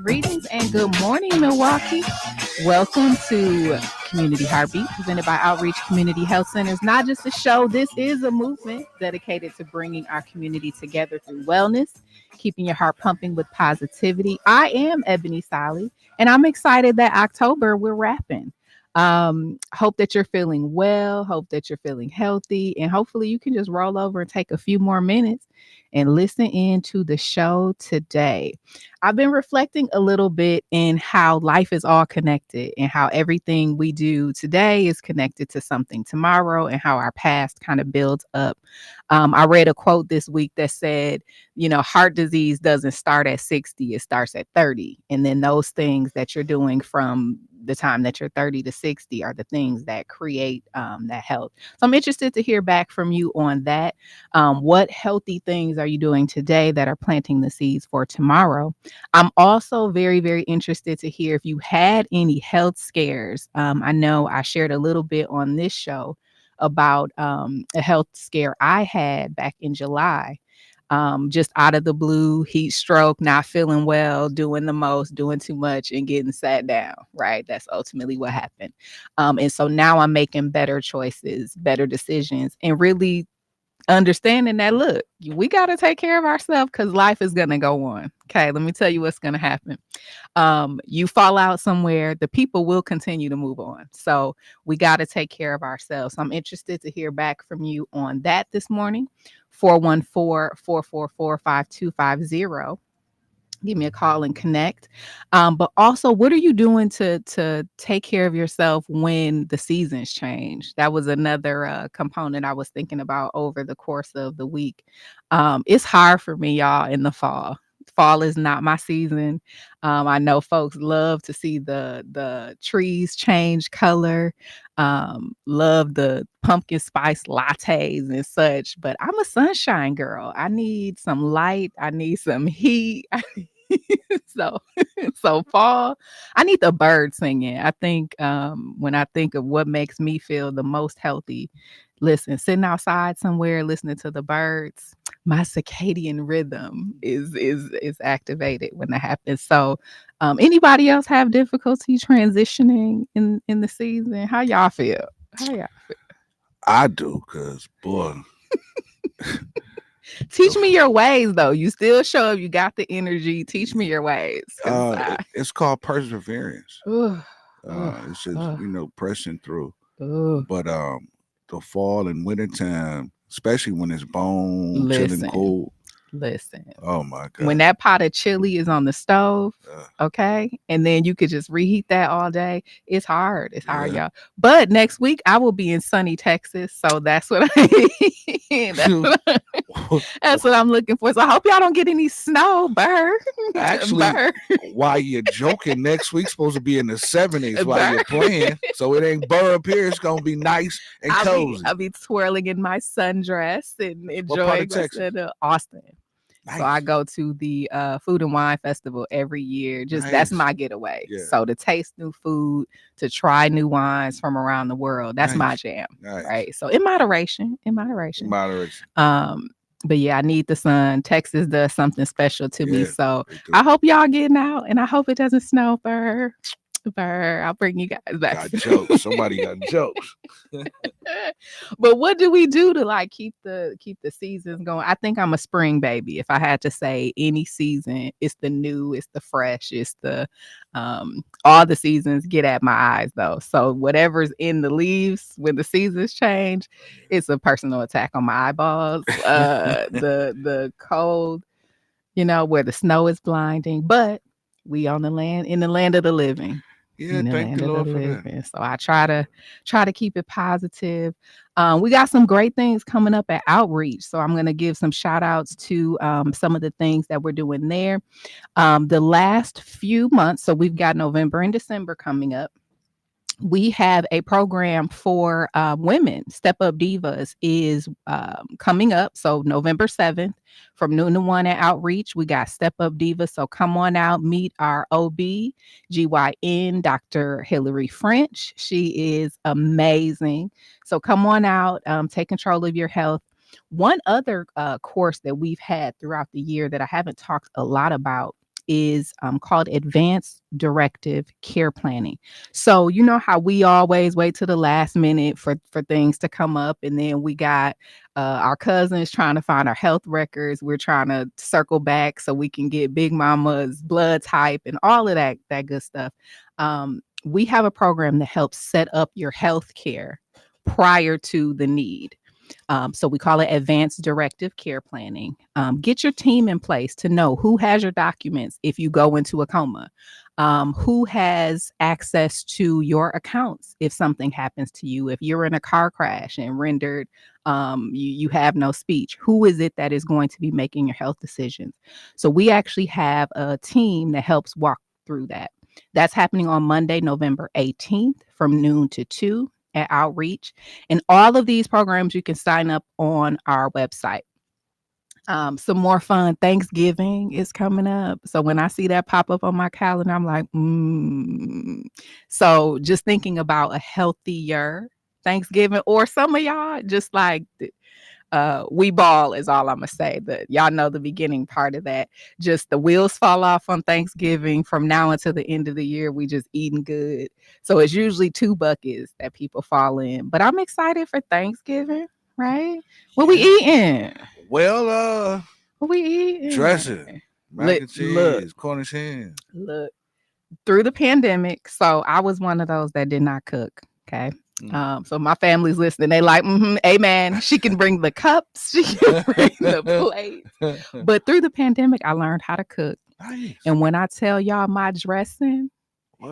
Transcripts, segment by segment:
Greetings and good morning, Milwaukee. Welcome to Community Heartbeat, presented by Outreach Community Health Centers. Not just a show, this is a movement dedicated to bringing our community together through wellness, keeping your heart pumping with positivity. I am Ebony Solly, and I'm excited that October we're wrapping. Hope that you're feeling well, hope that you're feeling healthy, and hopefully you can just roll over and take a few more minutes and listen in to the show today. I've been reflecting a little bit in how life is all connected and how everything we do today is connected to something tomorrow and how our past kind of builds up. I read a quote this week that said, heart disease doesn't start at 60, it starts at 30. And then those things that you're doing from the time that you're 30 to 60 are the things that create that health. So I'm interested to hear back from you on that. What healthy things are you doing today that are planting the seeds for tomorrow? I'm also very, very interested to hear if you had any health scares. I know I shared a little bit on this show about a health scare I had back in July. Just out of the blue, heat stroke, not feeling well, doing the most, doing too much, and getting sat down, right? That's ultimately what happened. And so now I'm making better choices, better decisions, and really understanding that, look, we got to take care of ourselves because life is going to go on. Okay, let me tell you what's going to happen. You fall out somewhere, the people will continue to move on. So we got to take care of ourselves. I'm interested to hear back from you on that this morning. 414-444-5250. Give me a call and connect. But also, what are you doing to take care of yourself when the seasons change? That was another component I was thinking about over the course of the week. It's hard for me, y'all, in the fall. Fall is not my season. I know folks love to see the trees change color, love the pumpkin spice lattes and such, but I'm a sunshine girl. I need some light. I need some heat. so so fall, I need the birds singing. I think when I think of what makes me feel the most healthy, listen, sitting outside somewhere listening to the birds, my circadian rhythm is activated when that happens. So anybody else have difficulty transitioning in the season? How y'all feel? I do, cause boy, Teach me your ways, though. You still show up, you got the energy. Teach me your ways, because it's called perseverance. ugh, It's just ugh, pressing through. ugh. But the fall and winter time, especially when it's bone chilling Listen, cold. listen. Oh my When god. that pot of chili is on the stove, Uh, okay, and then you could just reheat that all day, it's hard. It's hard, yeah. y'all. But next week I will be in sunny Texas, so that's what that's what I'm looking for. So I hope y'all don't get any snow, burr, Actually, burr, while you're joking, next week's supposed to be in the 70s while burr. you're playing. So it ain't burr up here. It's gonna be nice and I'll be cozy. I'll be twirling in my sundress and What part enjoying of Texas? myself. Austin. So I Nice. go to the Food and Wine Festival every year. Just that's Nice. my getaway. Yeah. So to taste new food, to try new wines from around the world, that's my Nice. jam, Nice. right? So in moderation, in In moderation. moderation. Um, but yeah, I need the sun. Texas does something special to me. Yeah, So they do. I hope y'all getting out, and I hope it doesn't snow for I'll bring you guys back. Got jokes. Somebody got jokes. But what do we do to like keep the seasons going? I think I'm a spring baby. If I had to say any season, it's the new, it's the fresh, it's the all the seasons get at my eyes though. So whatever's in the leaves when the seasons change, it's a personal attack on my eyeballs. The cold, where the snow is blinding, but we on the land in the land of the living. Yeah, In the thank land the of the Lord for that. living. So I try to keep it positive. We got some great things coming up at Outreach. So I'm gonna give some shout outs to some of the things that we're doing there. The last few months, so we've got November and December coming up. we have a program for women. Step Up Divas is coming up. So November 7th from noon to 1 at Outreach, we got Step Up Divas. So come on out, meet our OB, GYN, Dr. Hillary French. She is amazing. So come on out, take control of your health. One other course that we've had throughout the year that I haven't talked a lot about is called Advanced Directive Care Planning. So you know how we always wait to the last minute for things to come up, and then we got our cousins trying to find our health records. We're trying to circle back so we can get Big Mama's blood type and all of that good stuff. We have a program that helps set up your health care prior to the need. So we call it Advanced Directive Care Planning. Get your team in place to know who has your documents if you go into a coma, who has access to your accounts if something happens to you, if you're in a car crash and rendered, you have no speech. Who is it that is going to be making your health decisions? So we actually have a team that helps walk through that. That's happening on Monday, November 18th from noon to 2 at Outreach. And all of these programs you can sign up on our website. Some more fun. Thanksgiving is coming up. So when I see that pop up on my calendar, I'm like, So just thinking about a healthier Thanksgiving, or some of y'all just like we ball is all I'm gonna say. That y'all know the beginning part of that. Just the wheels fall off on Thanksgiving. From now until the end of the year, we just eating good. So it's usually 2 buckets that people fall in. But I'm excited for Thanksgiving, right? What we eating? Well, What we eating? dressing, mac and cheese, Cornish hen. Look, through the pandemic, so I was one of those that did not cook. Okay. So my family's listening. They like, amen. She can bring the cups, she can bring the plates. But through the pandemic, I learned how to cook. Nice. And when I tell y'all my dressing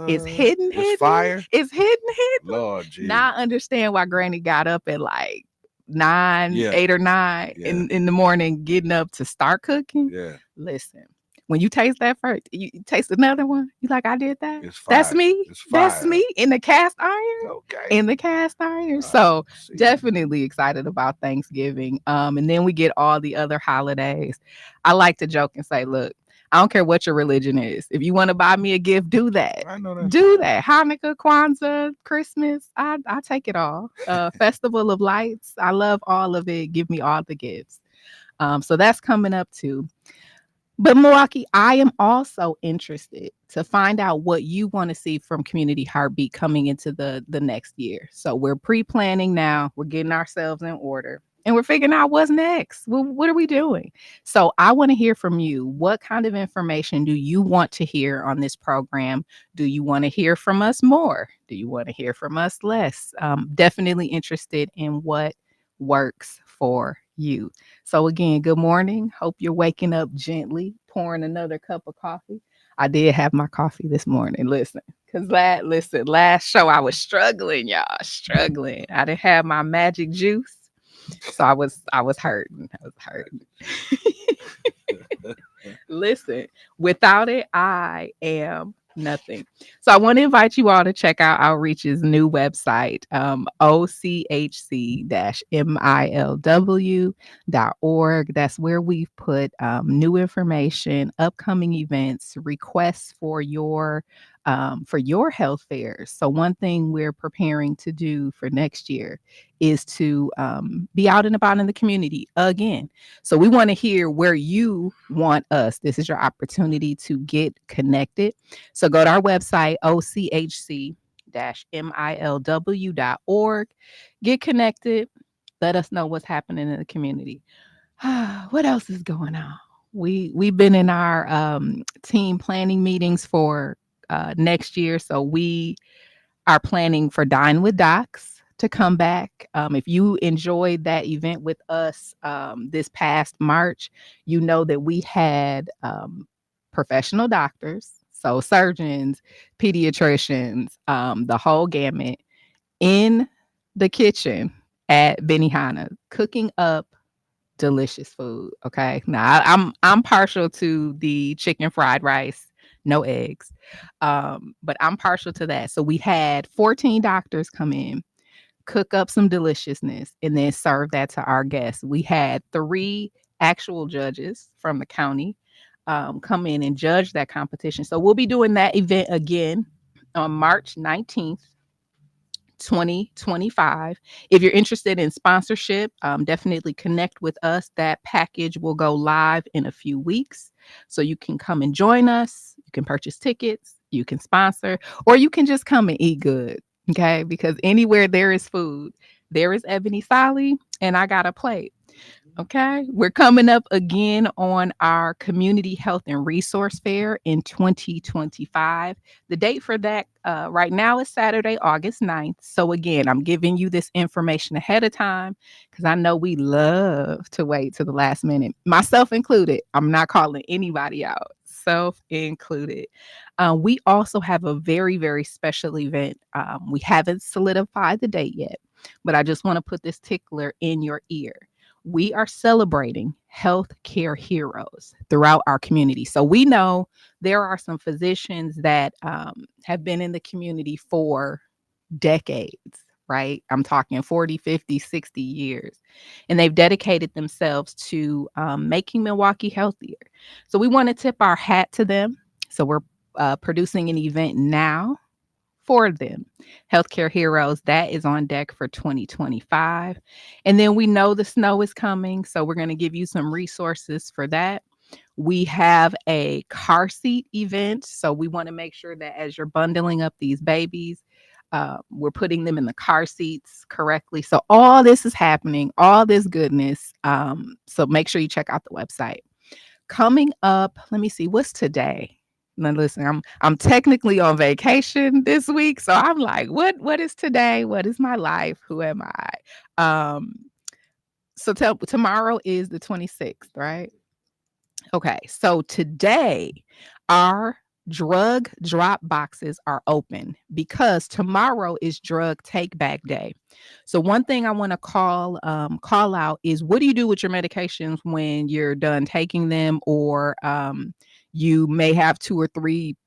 is hidden, fire. It's hidden. Lord Jesus. Now I understand why Granny got up at like 8 or 9 in the morning, getting up to start cooking. Yeah. Listen. When you taste that first, you taste another one. You like, I did that. It's fire. That's me. That's me in the cast iron. Okay. In the cast iron. So definitely excited about Thanksgiving. And then we get all the other holidays. I like to joke and say, look, I don't care what your religion is. If you want to buy me a gift, do that. I know that. Do that. Hanukkah, Kwanzaa, Christmas. I take it all. Festival of Lights. I love all of it. Give me all the gifts. So that's coming up too. But Milwaukee, I am also interested to find out what you want to see from Community Heartbeat coming into the next year. So we're pre-planning now. We're getting ourselves in order. And we're figuring out what's next. Well, what are we doing? So I want to hear from you. What kind of information do you want to hear on this program? Do you want to hear from us more? Do you want to hear from us less? Definitely interested in what works for you. So again, good morning. Hope you're waking up gently, pouring another cup of coffee. I did have my coffee this morning. Listen, because last show I was struggling, y'all. Struggling. I didn't have my magic juice. So I was hurting. Listen, without it, I am nothing. So I want to invite you all to check out Outreach's new website, ochc-milw.org. That's where we've put new information, upcoming events, requests for your health fairs. So one thing we're preparing to do for next year is to be out and about in the community again. So we want to hear where you want us. This is your opportunity to get connected. So go to our website, ochc-milw.org. Get connected. Let us know what's happening in the community. What else is going on? We've been in our team planning meetings for next year. So we are planning for Dine with Docs to come back. If you enjoyed that event with us this past March, you know that we had professional doctors, so surgeons, pediatricians, the whole gamut in the kitchen at Benihana cooking up delicious food. Okay. Now I'm partial to the chicken fried rice no eggs. But I'm partial to that. So we had 14 doctors come in, cook up some deliciousness, and then serve that to our guests. We had 3 actual judges from the county come in and judge that competition. So we'll be doing that event again on March 19th. 2025. If you're interested in sponsorship, definitely connect with us. That package will go live in a few weeks. So you can come and join us. You can purchase tickets, you can sponsor, or you can just come and eat good. Okay. Because anywhere there is food, there is Ebony Solly, and I got a plate. Okay. We're coming up again on our Community Health and Resource Fair in 2025. The date for that right now is Saturday, August 9th. So, again, I'm giving you this information ahead of time because I know we love to wait to the last minute, myself included. I'm not calling anybody out, self included. We also have a very, very special event. We haven't solidified the date yet, but I just want to put this tickler in your ear. We are celebrating healthcare heroes throughout our community. So we know there are some physicians that have been in the community for decades, right? I'm talking 40, 50, 60 years. And they've dedicated themselves to making Milwaukee healthier. So we want to tip our hat to them. So we're producing an event now for them. Healthcare Heroes, that is on deck for 2025. And then we know the snow is coming, so we're going to give you some resources for that. We have a car seat event, so we want to make sure that as you're bundling up these babies, we're putting them in the car seats correctly. So all this is happening, all this goodness. So make sure you check out the website. Coming up, let me see, what's today? Now listen, I'm technically on vacation this week, so I'm like, what is today? What is my life? Who am I? So tomorrow is the 26th, right? Okay, so today our drug drop boxes are open because tomorrow is drug take back day. So one thing I want to call out is, what do you do with your medications when you're done taking them, or you may have 2 or 3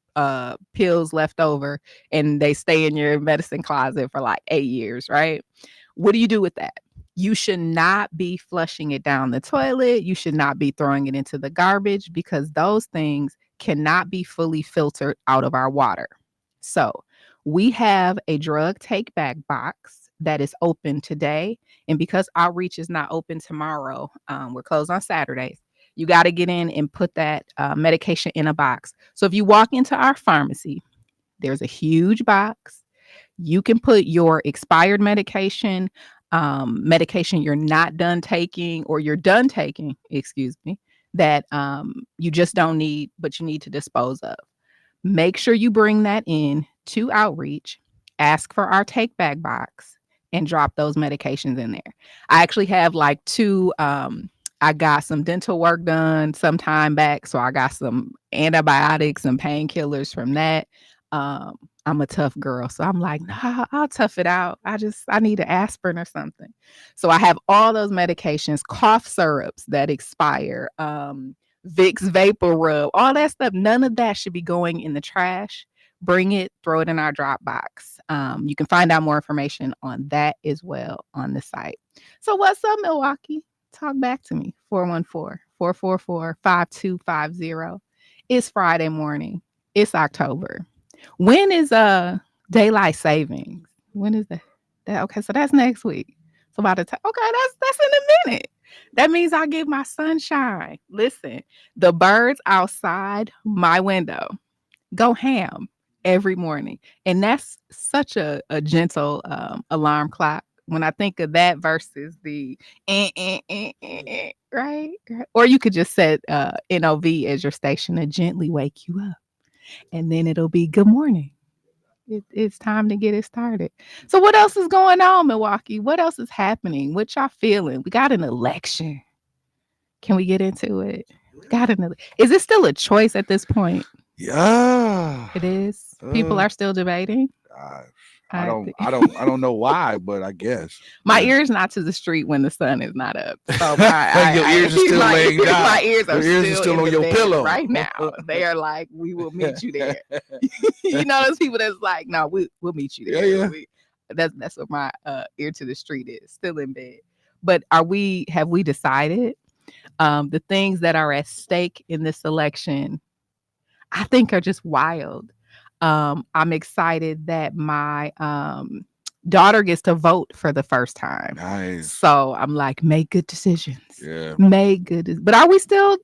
pills left over and they stay in your medicine closet for like 8 years, right? What do you do with that? You should not be flushing it down the toilet. You should not be throwing it into the garbage, because those things cannot be fully filtered out of our water. So we have a drug take back box that is open today. And because outreach is not open tomorrow, we're closed on Saturdays. You got to get in and put that medication in a box. So if you walk into our pharmacy, there's a huge box. You can put your expired medication, medication you're not done taking, or you're done taking, excuse me, that you just don't need, but you need to dispose of. Make sure you bring that in to outreach, ask for our take back box, and drop those medications in there. I actually have like 2, I got some dental work done some time back, so I got some antibiotics and painkillers from that. I'm a tough girl, so I'm like, nah, I'll tough it out. I need an aspirin or something. So I have all those medications, cough syrups that expire, Vicks Vapor Rub, all that stuff. None of that should be going in the trash. Bring it, throw it in our drop box. You can find out more information on that as well on the site. So what's up, Milwaukee? Talk back to me. 414-444-5250. It's Friday morning. It's October. When is daylight savings? When is that? Okay, so that's next week. So by the time, okay, that's in a minute. That means I get my sunshine. Listen, the birds outside my window go ham every morning, and that's such a gentle alarm clock. When I think of that versus the right? Or you could just set NOV as your station to gently wake you up, and then it'll be good morning. It's time to get it started. So what else is going on, Milwaukee? What else is happening? What y'all feeling? We got an election. Can we get into it? Is it still a choice at this point? Yeah. It is. People are still debating. Gosh, I don't know why, but I guess my yeah. ears not to the street when the sun is not up. So Your ears are still laying down. My ears Your ears are still in on the your bed pillow right now. They are like, we will meet you there. You know those people that's like, no, we'll meet you there. Yeah. That's what my ear to the street is, still in bed. But have we decided the things that are at stake in this election? I think are just wild. I'm excited that my daughter gets to vote for the first time. Nice. So I'm like, make good decisions. Yeah. But are we still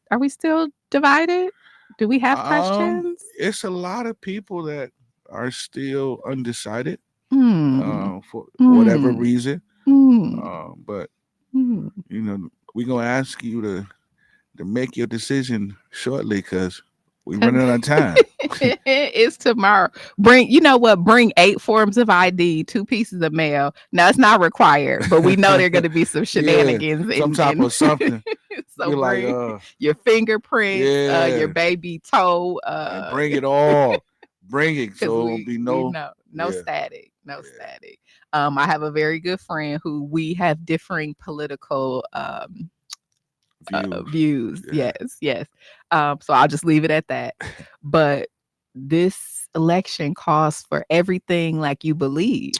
divided? Do we have questions? It's a lot of people that are still undecided for whatever reason. But you know, we're gonna ask you to make your decision shortly because we're running out of time. It's tomorrow. Bring 8 forms of ID, 2 pieces of mail. Now it's not required, but we know there are going to be some shenanigans. Some type of something. So bring your fingerprints, your baby toe. Bring it all. Bring it so it won't be no static. No static. I have a very good friend who we have differing political views. Yeah. Yes. So I'll just leave it at that. But this election calls for everything like you believe,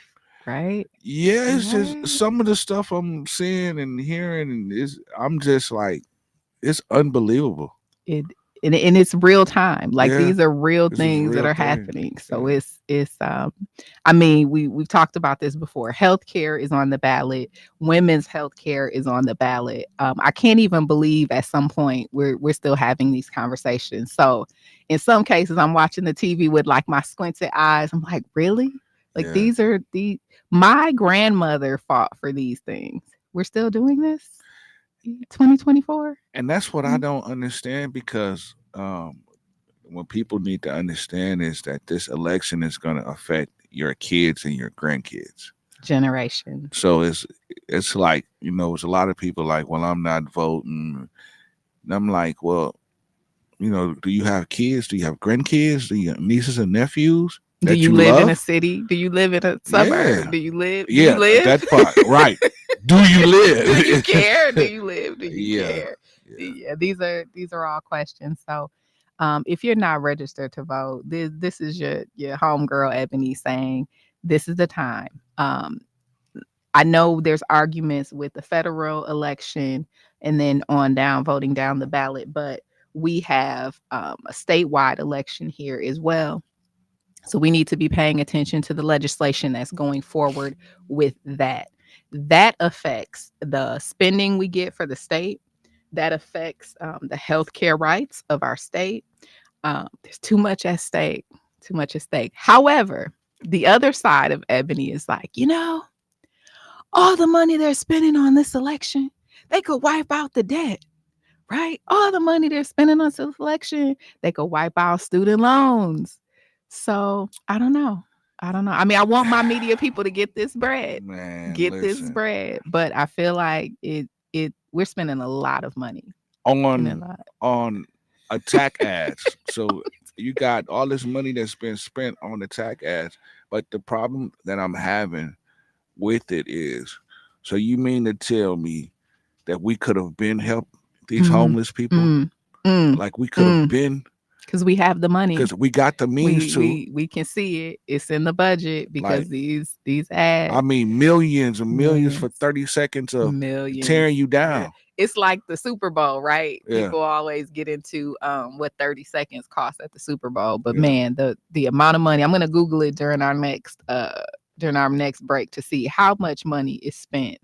right? Yeah, it's just some of the stuff I'm seeing and hearing, and I'm just like, it's unbelievable. And it's real time. Like these are real things that are happening. So it's I mean, we've talked about this before. Healthcare is on the ballot. Women's healthcare is on the ballot. I can't even believe at some point we're still having these conversations. So in some cases, I'm watching the TV with like my squinted eyes. I'm like, really? Like these are my grandmother fought for these things. We're still doing this? 2024. And that's what I don't understand, because what people need to understand is that this election is going to affect your kids and your grandkids generation. So it's like, it's a lot of people like, well, I'm not voting. And I'm like, well, do you have kids? Do you have grandkids? Do you have nieces and nephews? Do you live in a city? Do you live in a suburb? Yeah. Do you live? Yeah, do you live? that part, right. Do you live? Do you care? Do you live? Do you care? Yeah. These are all questions. So if you're not registered to vote, this is your homegirl Ebony saying this is the time. I know there's arguments with the federal election and then on down, voting down the ballot, but we have a statewide election here as well. So we need to be paying attention to the legislation that's going forward with that. That affects the spending we get for the state. That affects the healthcare rights of our state. There's too much at stake. However, the other side of Ebony is like, all the money they're spending on this election, they could wipe out the debt, right? All the money they're spending on this election, they could wipe out student loans. So I don't know. I mean, I want my media people to get this bread, this bread, but I feel like we're spending a lot of money on attack ads. So you got all this money that's been spent on attack ads, but the problem that I'm having with it is, so you mean to tell me that we could have been helped these homeless people? Like we could have been. Because we have the money. Because we got the means we can see it. It's in the budget because these ads. I mean, millions and millions for 30 seconds of tearing you down. Yeah. It's like the Super Bowl, right? Yeah. People always get into what 30 seconds cost at the Super Bowl. But man, the amount of money, I'm gonna Google it during our next break to see how much money is spent.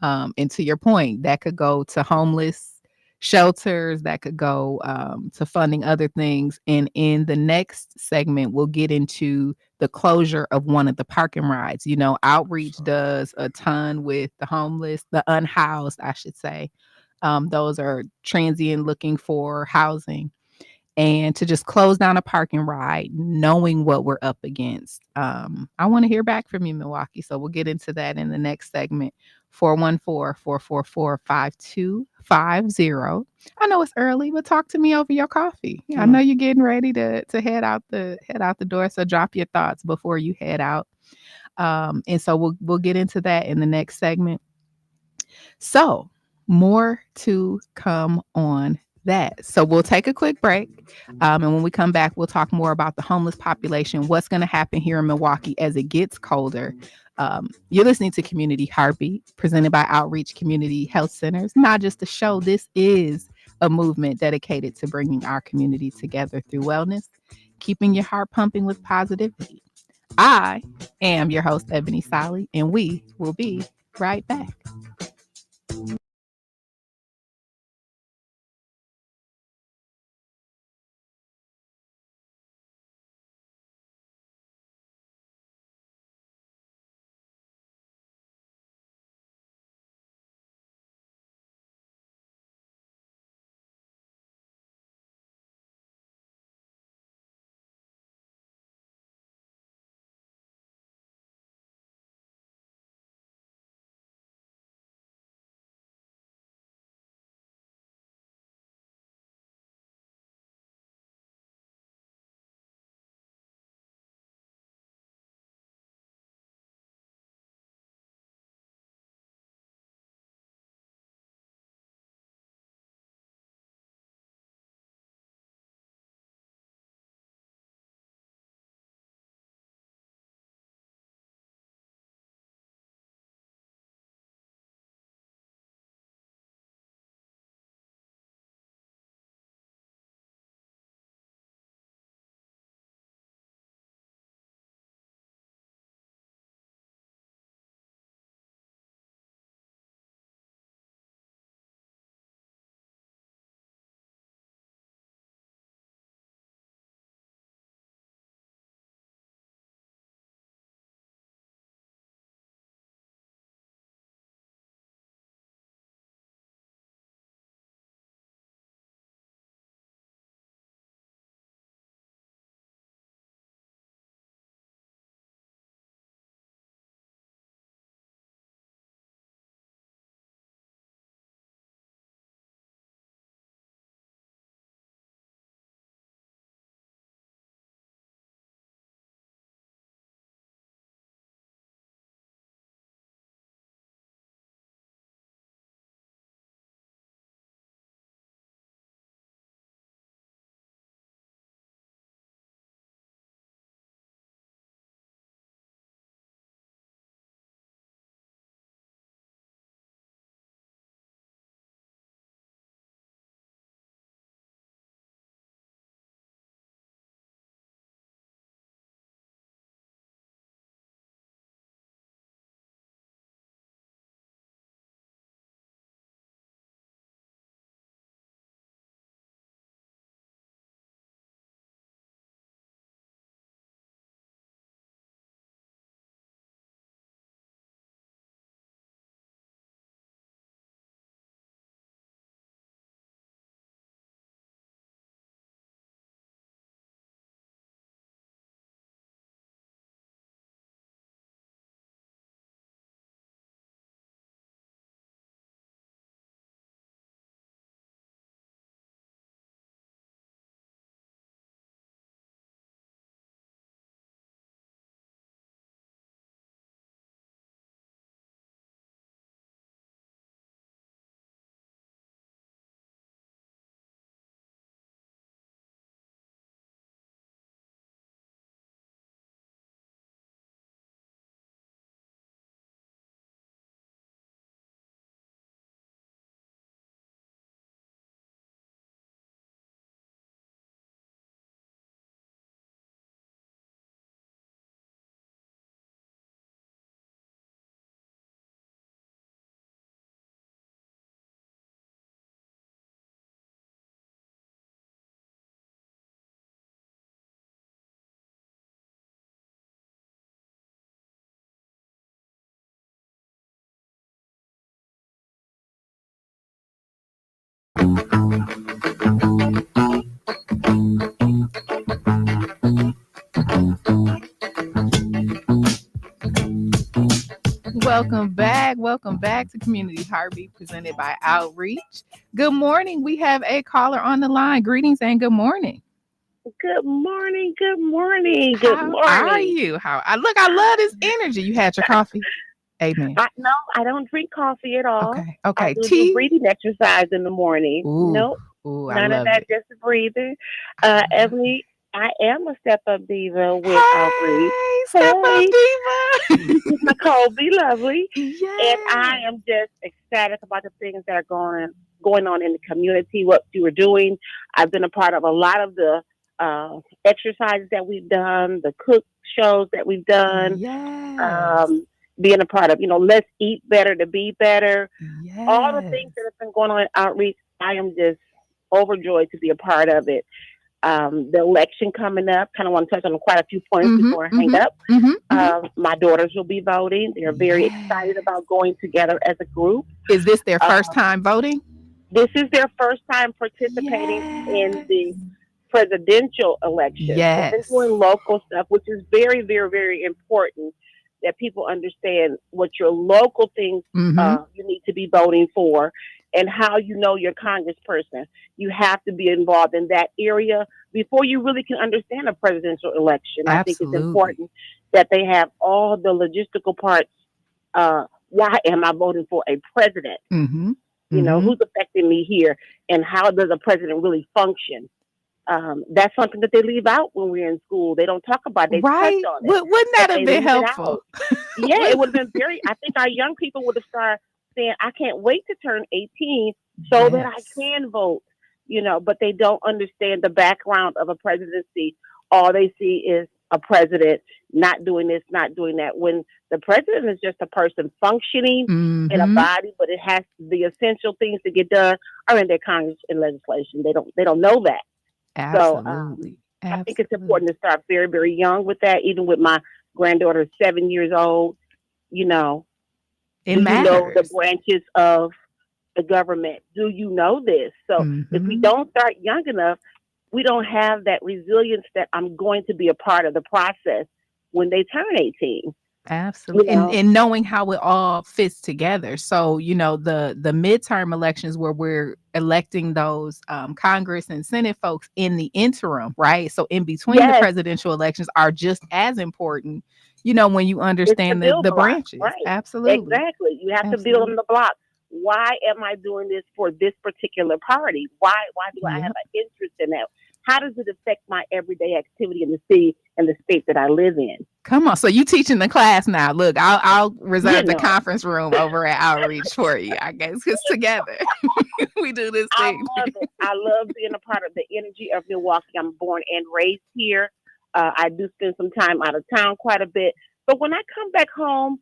And to your point, that could go to homeless shelters, that could go to funding other things. And in the next segment, we'll get into the closure of one of the parking rides. Outreach does a ton with the homeless, the unhoused, I should say. Those are transient looking for housing. And to just close down a parking ride, knowing what we're up against. I want to hear back from you, Milwaukee. So we'll get into that in the next segment. 414-444-5250. I know it's early, but talk to me over your coffee. I know you're getting ready to head out the door. So drop your thoughts before you head out. And so we'll get into that in the next segment. So more to come on that. So we'll take a quick break. And when we come back, we'll talk more about the homeless population, what's going to happen here in Milwaukee as it gets colder. You're listening to Community Heartbeat, presented by Outreach Community Health Centers. Not just a show, this is a movement dedicated to bringing our community together through wellness, keeping your heart pumping with positivity. I am your host, Ebony Solly, and we will be right back. Welcome back. Welcome back to Community Heartbeat, presented by Outreach. Good morning. We have a caller on the line. Greetings and good morning. Good morning. Good morning. Good How are morning. you? I love this energy. You had your coffee. Amen. No, I don't drink coffee at all. Okay. I Okay. do Tea. breathing exercise in the morning. Ooh. Nope, Ooh, I none of love that. it. Just a breather. I love it. Ebony, I am a step up diva with Outreach. Hey, step up Hey, diva. this is Nicole. Be lovely, and I Yes. am just ecstatic about the things that are going on in the community. What you were doing. I've been a part of a lot of the exercises that we've done, the cook shows that we've done, Yes. um, being a part of, let's eat better to be better. All the things that Yes. have been going on in outreach, I am just overjoyed to be a part of it. The election coming up, kind of want to touch on quite a few points Mm-hmm. before I hang Mm-hmm. up. Mm-hmm. Mm-hmm. My daughters will be voting. They're very excited Yes. about going together as a group. Is this their first Uh, time voting? this is their first time participating in Yes. the presidential elections. They've been Yes. doing local stuff, which is very, very, very important that people understand what your local things Mm-hmm. you need to be voting for and how you know your congressperson. You have to be involved in that area before you really can understand a presidential election. I think it's Absolutely. important that they have all the logistical parts. Why am I voting for a president? Mm-hmm. Mm-hmm. Who's affecting me here, and how does a president really function? That's something that they leave out when we're in school. They don't talk about it. They touch Right? on it, Wouldn't but that have they been leave it helpful? out. Yeah, it would have been very, I think our young people would have started saying, I can't wait to turn 18 so that I Yes. can vote, but they don't understand the background of a presidency. All they see is a president not doing this, not doing that. When the president is just a person functioning in a Mm-hmm. body, but it has the essential things to get done are in their Congress and legislation. They don't know that. So Absolutely. I think it's Absolutely. important to start very, very young with that. Even with my granddaughter, 7 years old, you know, It do you know the matters. branches of the government? Do you know this? So if we Mm-hmm. don't start young enough, we don't have that resilience that I'm going to be a part of the process when they turn 18. You Absolutely. And know, and knowing how it all fits together. So, the midterm elections where we're electing those Congress and Senate folks in the interim, right? So in between the yes, presidential elections are just as important, when you it's to understand the, build the the block, branches. right? Absolutely. Exactly. You have to build on Absolutely. the block. Why am I doing this for this particular party? Why do I have Yep. an interest in that? How does it affect my everyday activity in the city and the state that I live in? Come on. So you teaching the class now. Look, I'll You reserve the know, conference room over at Outreach for you, I guess, because together we do this I thing. love it. I love being a part of the energy of Milwaukee. I'm born and raised here. I do spend some time out of town quite a bit. But when I come back home,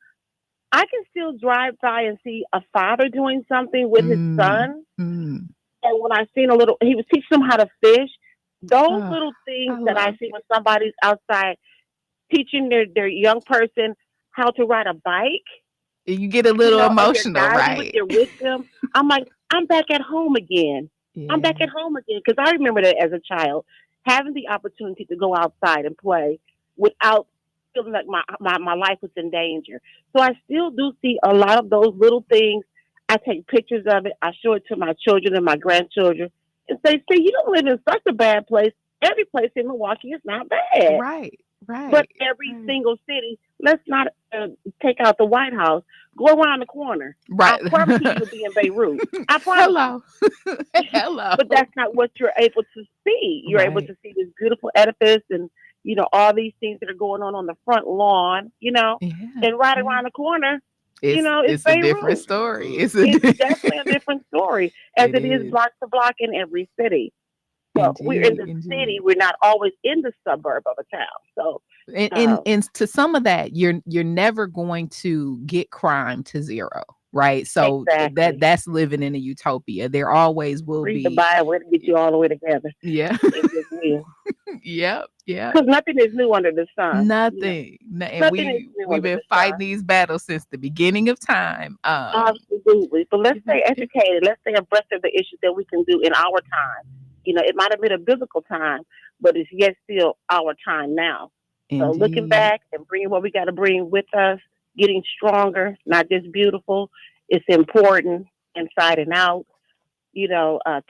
I can still drive by and see a father doing something with his Mm, son. mm. And when I seen he was teaching them how to fish. Those Oh, little things I that I love see it. when somebody's outside teaching their young person how to ride a bike, You get a little and they're emotional, guiding with right? they're with them. I'm like, I'm back at home again. I'm back Yeah. at home again because I remember that as a child, having the opportunity to go outside and play without feeling like my life was in danger. So I still do see a lot of those little things. I take pictures of it. I show it to my children and my grandchildren and say, see, you don't live in such a bad place. Every place in Milwaukee is not bad. Right. But Right. every Right. single city, let's not take out the White House. Go around the corner. I Right. promise you'll be in Beirut. I promise you. Hello. Hello. But that's not what you're able to see. You're able Right. to see this beautiful edifice and, all these things that are going on the front lawn, Yeah. and right Yeah. around the corner, It's it's it's a different Beirut. story. It's definitely a different story as It it is is. block to block in every city. So we're in Indeed. the city. Indeed. We're not always in the suburb of a town. So, and and uh, and to some of that, you're never going to get crime to zero, right? So exactly. that's living in a utopia. There always will Read the be. Bible, it'll get you all the way together. Yeah. It just will. Yep. Yep. Because nothing is new under the sun. Nothing. And Nothing is new we've under been the fighting sun. these battles since the beginning of time. Absolutely. But let's You stay have to. educated. Let's stay abreast of the issues that we can do in our time. It might have been a biblical time, but it's yet still our time now. So looking Indeed. back and bringing what we got to bring with us, getting stronger, not just beautiful, it's important inside and out.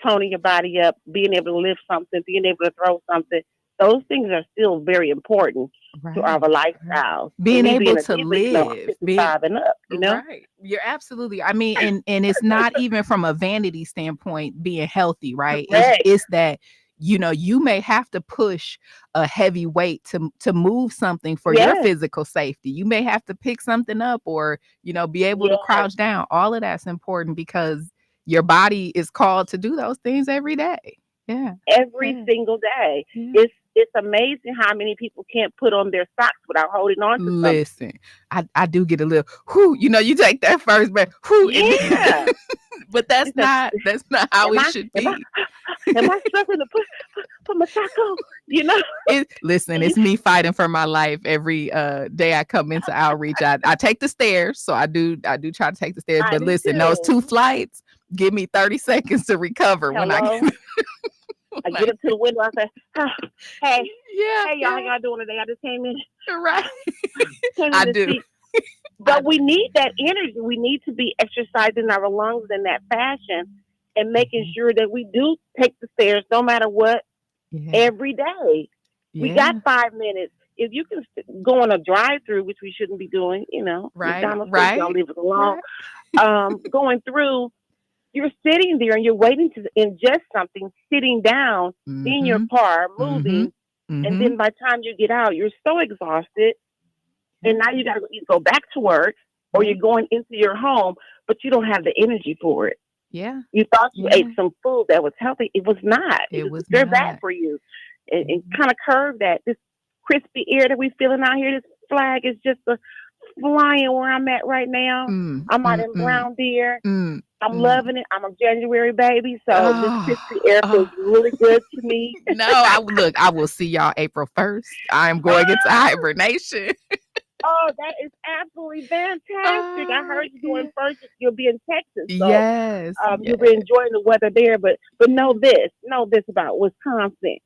Toning your body up, being able to lift something, being able to throw something. those things are still very important to our Right. lifestyles. Being Me able being a to diva, you know, I'm live, being 55 and up, you know? right. You're absolutely. I mean, and it's not even from a vanity standpoint being healthy, right? Correct. It's that you may have to push a heavy weight to move something for your Yes, physical safety. You may have to pick something up or be able to yes. crouch down. All of that's important because your body is called to do those things every day. Yeah. Every Yeah. single day. Yeah. It's amazing how many people can't put on their socks without holding on to something. Listen, I do get a little whoo, you take that first breath, whoo, and then, Yeah. but that's She said, not how am it I should am I be. am I struggling to put my sock on? You know? Listen, it's me fighting for my life every day I come into outreach. I take the stairs, so I do try to take the stairs, I but do listen, those too. 2 flights give me 30 seconds to recover when I Hello. get I when get I up to the window. I say, hey, yeah, hey, y'all, how yeah, y'all doing today? I just came in, right. came I in to do. see. I But we need that energy. We need to be exercising our lungs in that fashion and making sure that we do take the stairs no matter what yeah, every day. We got yeah, 5 minutes. If you can go on a drive-through, which we shouldn't be doing, right, McDonald's, please don't right, leave us alone. right. Going through, you're sitting there and you're waiting to ingest something, sitting down in your Mm-hmm. car, Mm-hmm. moving, and Mm-hmm. then by the time you get out, you're so exhausted, and now you got to either go back to work or Yeah. you're going into your home, but you don't have the energy for it. Yeah. You thought you ate Yeah. some food that was healthy. It was not. It It was was very bad not. for you. And kind of curve that. This crispy air that we feeling out here, this flag is just a flying where I'm at right now. Mm, I'm out mm, in mm, Brown Deer. mm, I'm mm. loving it. I'm a January baby, so this Oh, crispy air feels oh. really good to me. No, I will see y'all April 1st. I'm going into hibernation. That is absolutely fantastic. I Oh, heard you yeah. doing first. You'll be in Texas, so Yes, you'll yes. be enjoying the weather there. But know this about Wisconsin.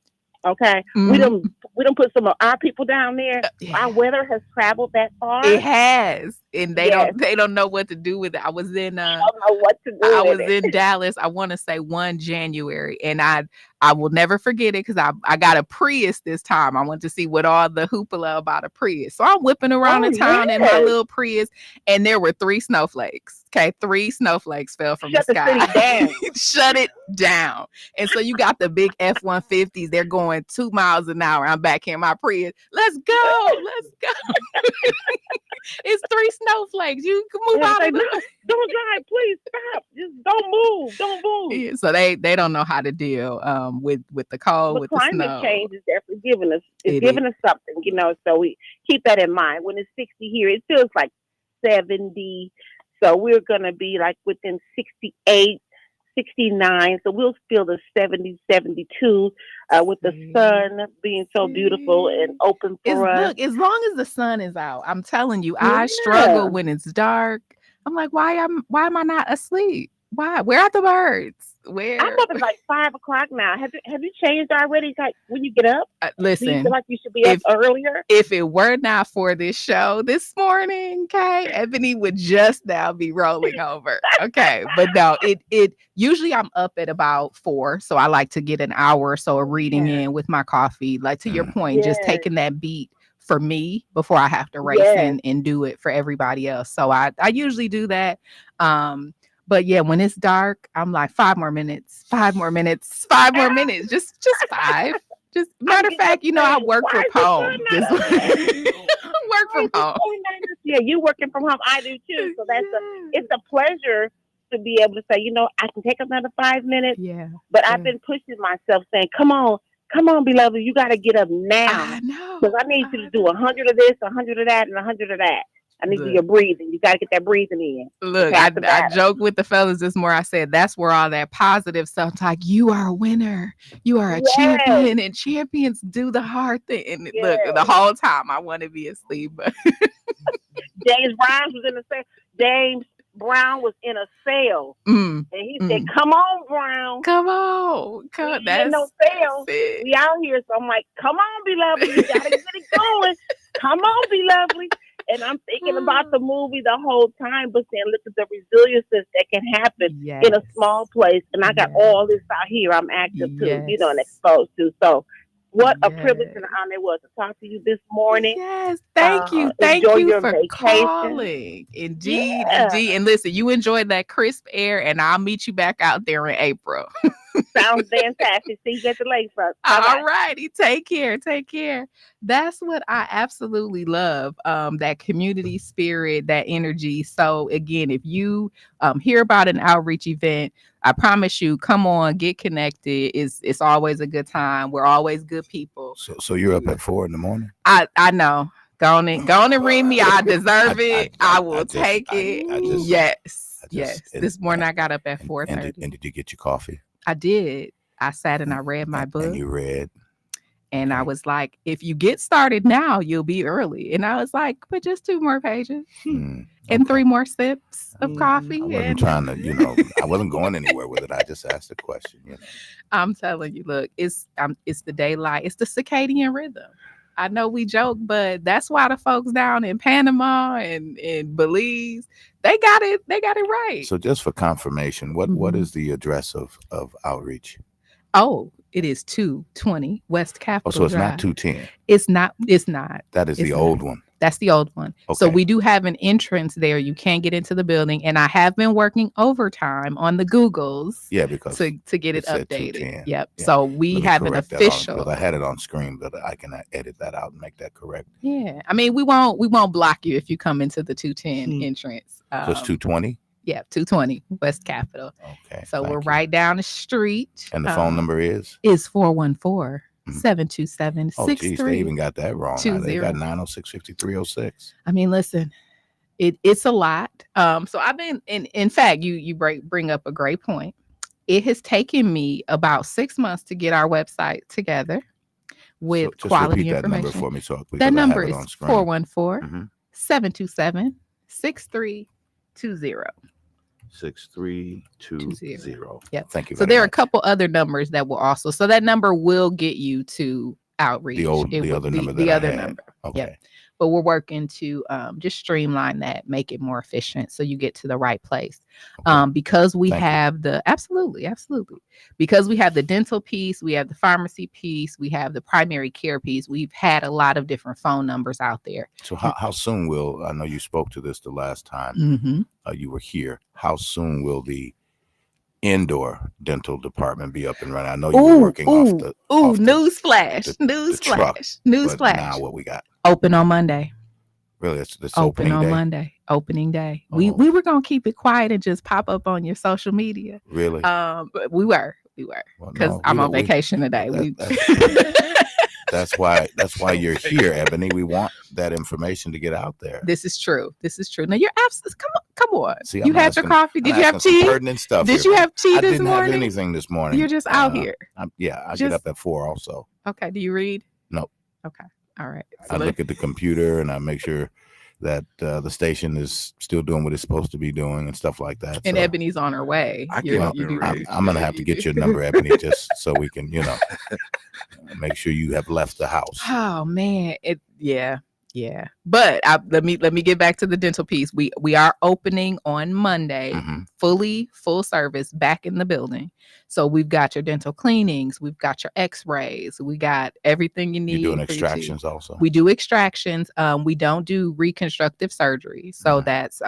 Okay, Mhm. we don't put some of our people down there. Our Yeah. weather has traveled that It far. has, and they Yes, don't they don't know what to do with it. I don't know what to do I with was it. in Dallas, I wanna say 1 January, and I will never forget it because I got a Prius this time. I went to see what all the hoopla about a Prius. So I'm whipping around Oh the town in my yes, little Prius, and there were 3 snowflakes. Okay, 3 snowflakes fell from the shut the city sky. down. Shut it down. And so you got the big F-150s, they're going 2 miles an hour. I'm back here in my Prius. Let's go, let's go. It's 3 snowflakes. You can move And I out say, of no, the don't drive, please stop. Just don't move, don't move. Yeah, so they don't know how to deal with the cold, But with the climate snow. change is definitely giving us It is. something, so we keep that in mind. When it's 60 here, it feels like 70. So we're gonna be like within 68, 69. So we'll feel the 70, 72 with the See, sun being so beautiful and see. open Is for us. look, as long as the sun is out, I'm telling you, I struggle Yeah. when it's dark. I'm like, why am I not asleep? Why? Where are the birds? I'm Where? up at like 5 o'clock now. Have you changed already? Like when you get up, do you feel Listen, like you should be up if earlier? if it were not for this show this morning, okay, Ebony would just now be rolling over. Okay. But no, it usually I'm up at about 4. So I like to get an hour or so of reading Yeah. in with my coffee. Like to your point, just Yes. taking that beat for me before I have to race Yes. and do it for everybody else. So I usually do that. But yeah, when it's dark, I'm like 5 more minutes, 5 more minutes, 5 more minutes, just 5. Just I'm matter of getting up fact, I saying, work why from is the sun home. not This up yet? work Why from is it home. so nice? Yeah, you working from home. I do too. So Yeah. it's a pleasure to be able to say, I can take another 5 minutes, Yeah. but I've Yeah. been pushing myself saying, come on, beloved, you got to get up now I because know. I need you to I do know. 100 of this, 100 of that, and 100 of that. I need you Look, your breathing. You got to get that breathing in. It's look, half the I battle. joke with the fellas this morning. I said that's where all that positive stuff like you are a winner, you are a Yes, champion, and champions do the hard thing. And look, the yes. whole time I want to be asleep, but James Brown was in a sale. James Brown was in a sale, mm, and he said, mm. "Come on, Brown. Come on, We come. ain't in no That's sale. it. We out here." So I'm like, "Come on, be lovely. You gotta get it going. Come on, be lovely." And I'm thinking about the movie the whole time, but saying, look at the resilience that can happen in Yes. a small place. And I got Yes. all this out here I'm active to, and Yes. exposed to. So What a privilege Yes. and an honor it was to talk to you this morning. Yes, thank you. Thank Enjoy you your for vacation. calling. Indeed, Yeah. indeed. And listen, you enjoyed that crisp air, and I'll meet you back out there in April. Sounds fantastic. See you at the lakefront. Bye-bye. All righty. Take care. Take care. That's what I absolutely love. That community spirit, that energy. So again, if you hear about an outreach event, I promise you, come on, get connected. It's always a good time. We're always good people. So you're up at 4 a.m? I know. Go on and ring me. I deserve it. I will take it. Yes. Yes. This morning I got up at 4:30. And did you get your coffee? I did. I sat and I read my book. And you read. And I was like, if you get started now, you'll be early. And I was like, but just 2 more pages and 3 more sips of coffee. I wasn't and trying to, I wasn't going anywhere with it. I just asked a question. I'm telling you, look, it's the daylight. It's the circadian rhythm. I know we joke, but that's why the folks down in Panama and Belize, they got it right. So just for confirmation, what Mhm. is the address of outreach? Oh, it is 220 West Capitol Oh, so it's Drive. not 210. It's not. That is It's the not. old one. That's the old one. So Okay. we do have an entrance there. You can't get into the building. And I have been working overtime on the Googles Yeah, because to get it said updated. 210. Yep. Yeah. So we let me have an correct that on- official. because I had it on screen, but I can edit that out and make that correct. Yeah. I mean, we won't block you if you come into the 210 entrance. So it's 220. Yeah, 220 West Capitol. Okay. So thank we're you. right down the street. And the phone number is? is 414-727-63. Oh, geez, they even got that wrong. Now they 20. got 906-5306. I mean, listen, it's a lot. So I've been in fact, you bring up a great point. It has taken me about 6 months to get our website together with So just quality repeat that information. number for me, so because That I have number it is on screen. 414-727-6320. 6320. Yep. Thank you. So very there are a much. couple other numbers that will also. So that number will get you to outreach. The It other will- number the that I other had. number. Okay. Yep. But we're working to just streamline that, make it more efficient so you get to the right place. Okay. Because we Thank you. have absolutely. Because we have the dental piece, we have the pharmacy piece, we have the primary care piece. We've had a lot of different phone numbers out there. So how soon will, I know you spoke to this the last time Mm-hmm. You were here. How soon will the indoor dental department be up and running? I know you were working off the newsflash. truck, Newsflash. but Newsflash. now what we got? Open on Monday. Really, it's Open opening on day? Monday. Opening day. Oh. We were gonna keep it quiet and just pop up on your social media. Really? But we were Well, because no, I'm we on don't- we- vacation today. That's why you're here, Ebony. We want that information to get out there. This is true. Now you're absolutely come on. See, You I'm had your asking- coffee. I'm Did you have asking some tea? pertinent stuff Did here, you man. have tea I this didn't have morning? anything this morning. You're just out here. I get Just- up at 4 also. Okay. Do you read? No. Okay. All right. I look at the computer and I make sure that the station is still doing what it's supposed to be doing and stuff like that. and So, Ebony's on her way. I You- get up you and do- read. I'm gonna have to get your number, Ebony, just so we can, make sure you have left the house. Oh man, yeah. But let me get back to the dental piece. We are opening on Monday, Mhm. full service, back in the building. So we've got your dental cleanings, we've got your X-rays, we got everything you need. You're doing for your teeth. extractions also. We do extractions. We don't do reconstructive surgery. So Mhm. that's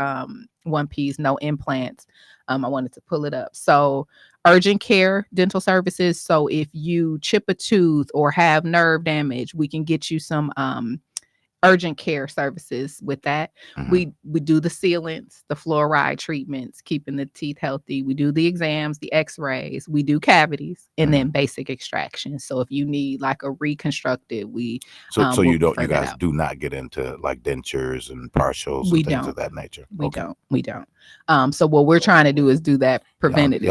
one piece, no implants. I wanted to pull it up. So urgent care dental services. So if you chip a tooth or have nerve damage, we can get you some urgent care services with that. Mhm. We do the sealants, the fluoride treatments, keeping the teeth healthy. We do the exams, the x-rays, we do cavities, and then basic extractions. So if you need like a reconstructive, we So we'll you figure guys it out. do not get into like dentures and partials We and things don't. of that nature. We Okay. don't. So what we're trying to do is do that preventative.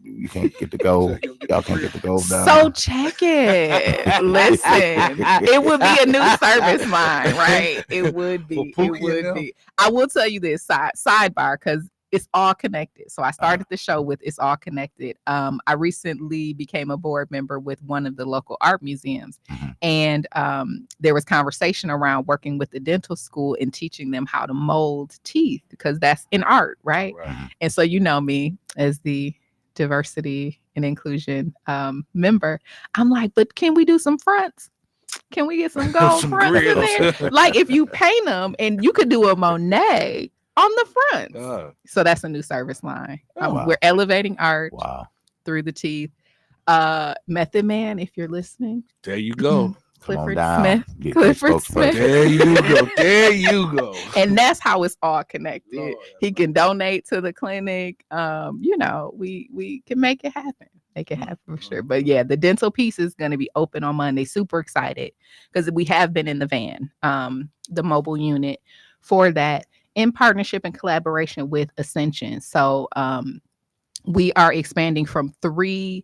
You can't get the gold. Y'all can't get the gold down. So check it. Listen, it would be a new service line, right? It would be. For It Pookie would and be. I will tell you this sidebar because it's all connected. So I started the show with it's all connected. I recently became a board member with one of the local art museums, Mhm. and there was conversation around working with the dental school and teaching them how to mold teeth because that's in art, right? Right. And so you know me as the diversity and inclusion member, I'm like, but can we do some fronts? Can we get some gold Some fronts in grills. there? Like if you paint them, and you could do a Monet on the front. So that's a new service line. Oh, wow. We're elevating art Wow. through the teeth. Method Man, if you're listening, There you go. Come on Clifford down. Smith. Get Clifford your Smith. There you go. There you go. And that's how it's all connected. Lord, He can donate to the clinic. We can make it happen. Make it happen for sure. But yeah, the dental piece is going to be open on Monday. Super excited because we have been in the van, the mobile unit for that, in partnership and collaboration with Ascension. So we are expanding from 3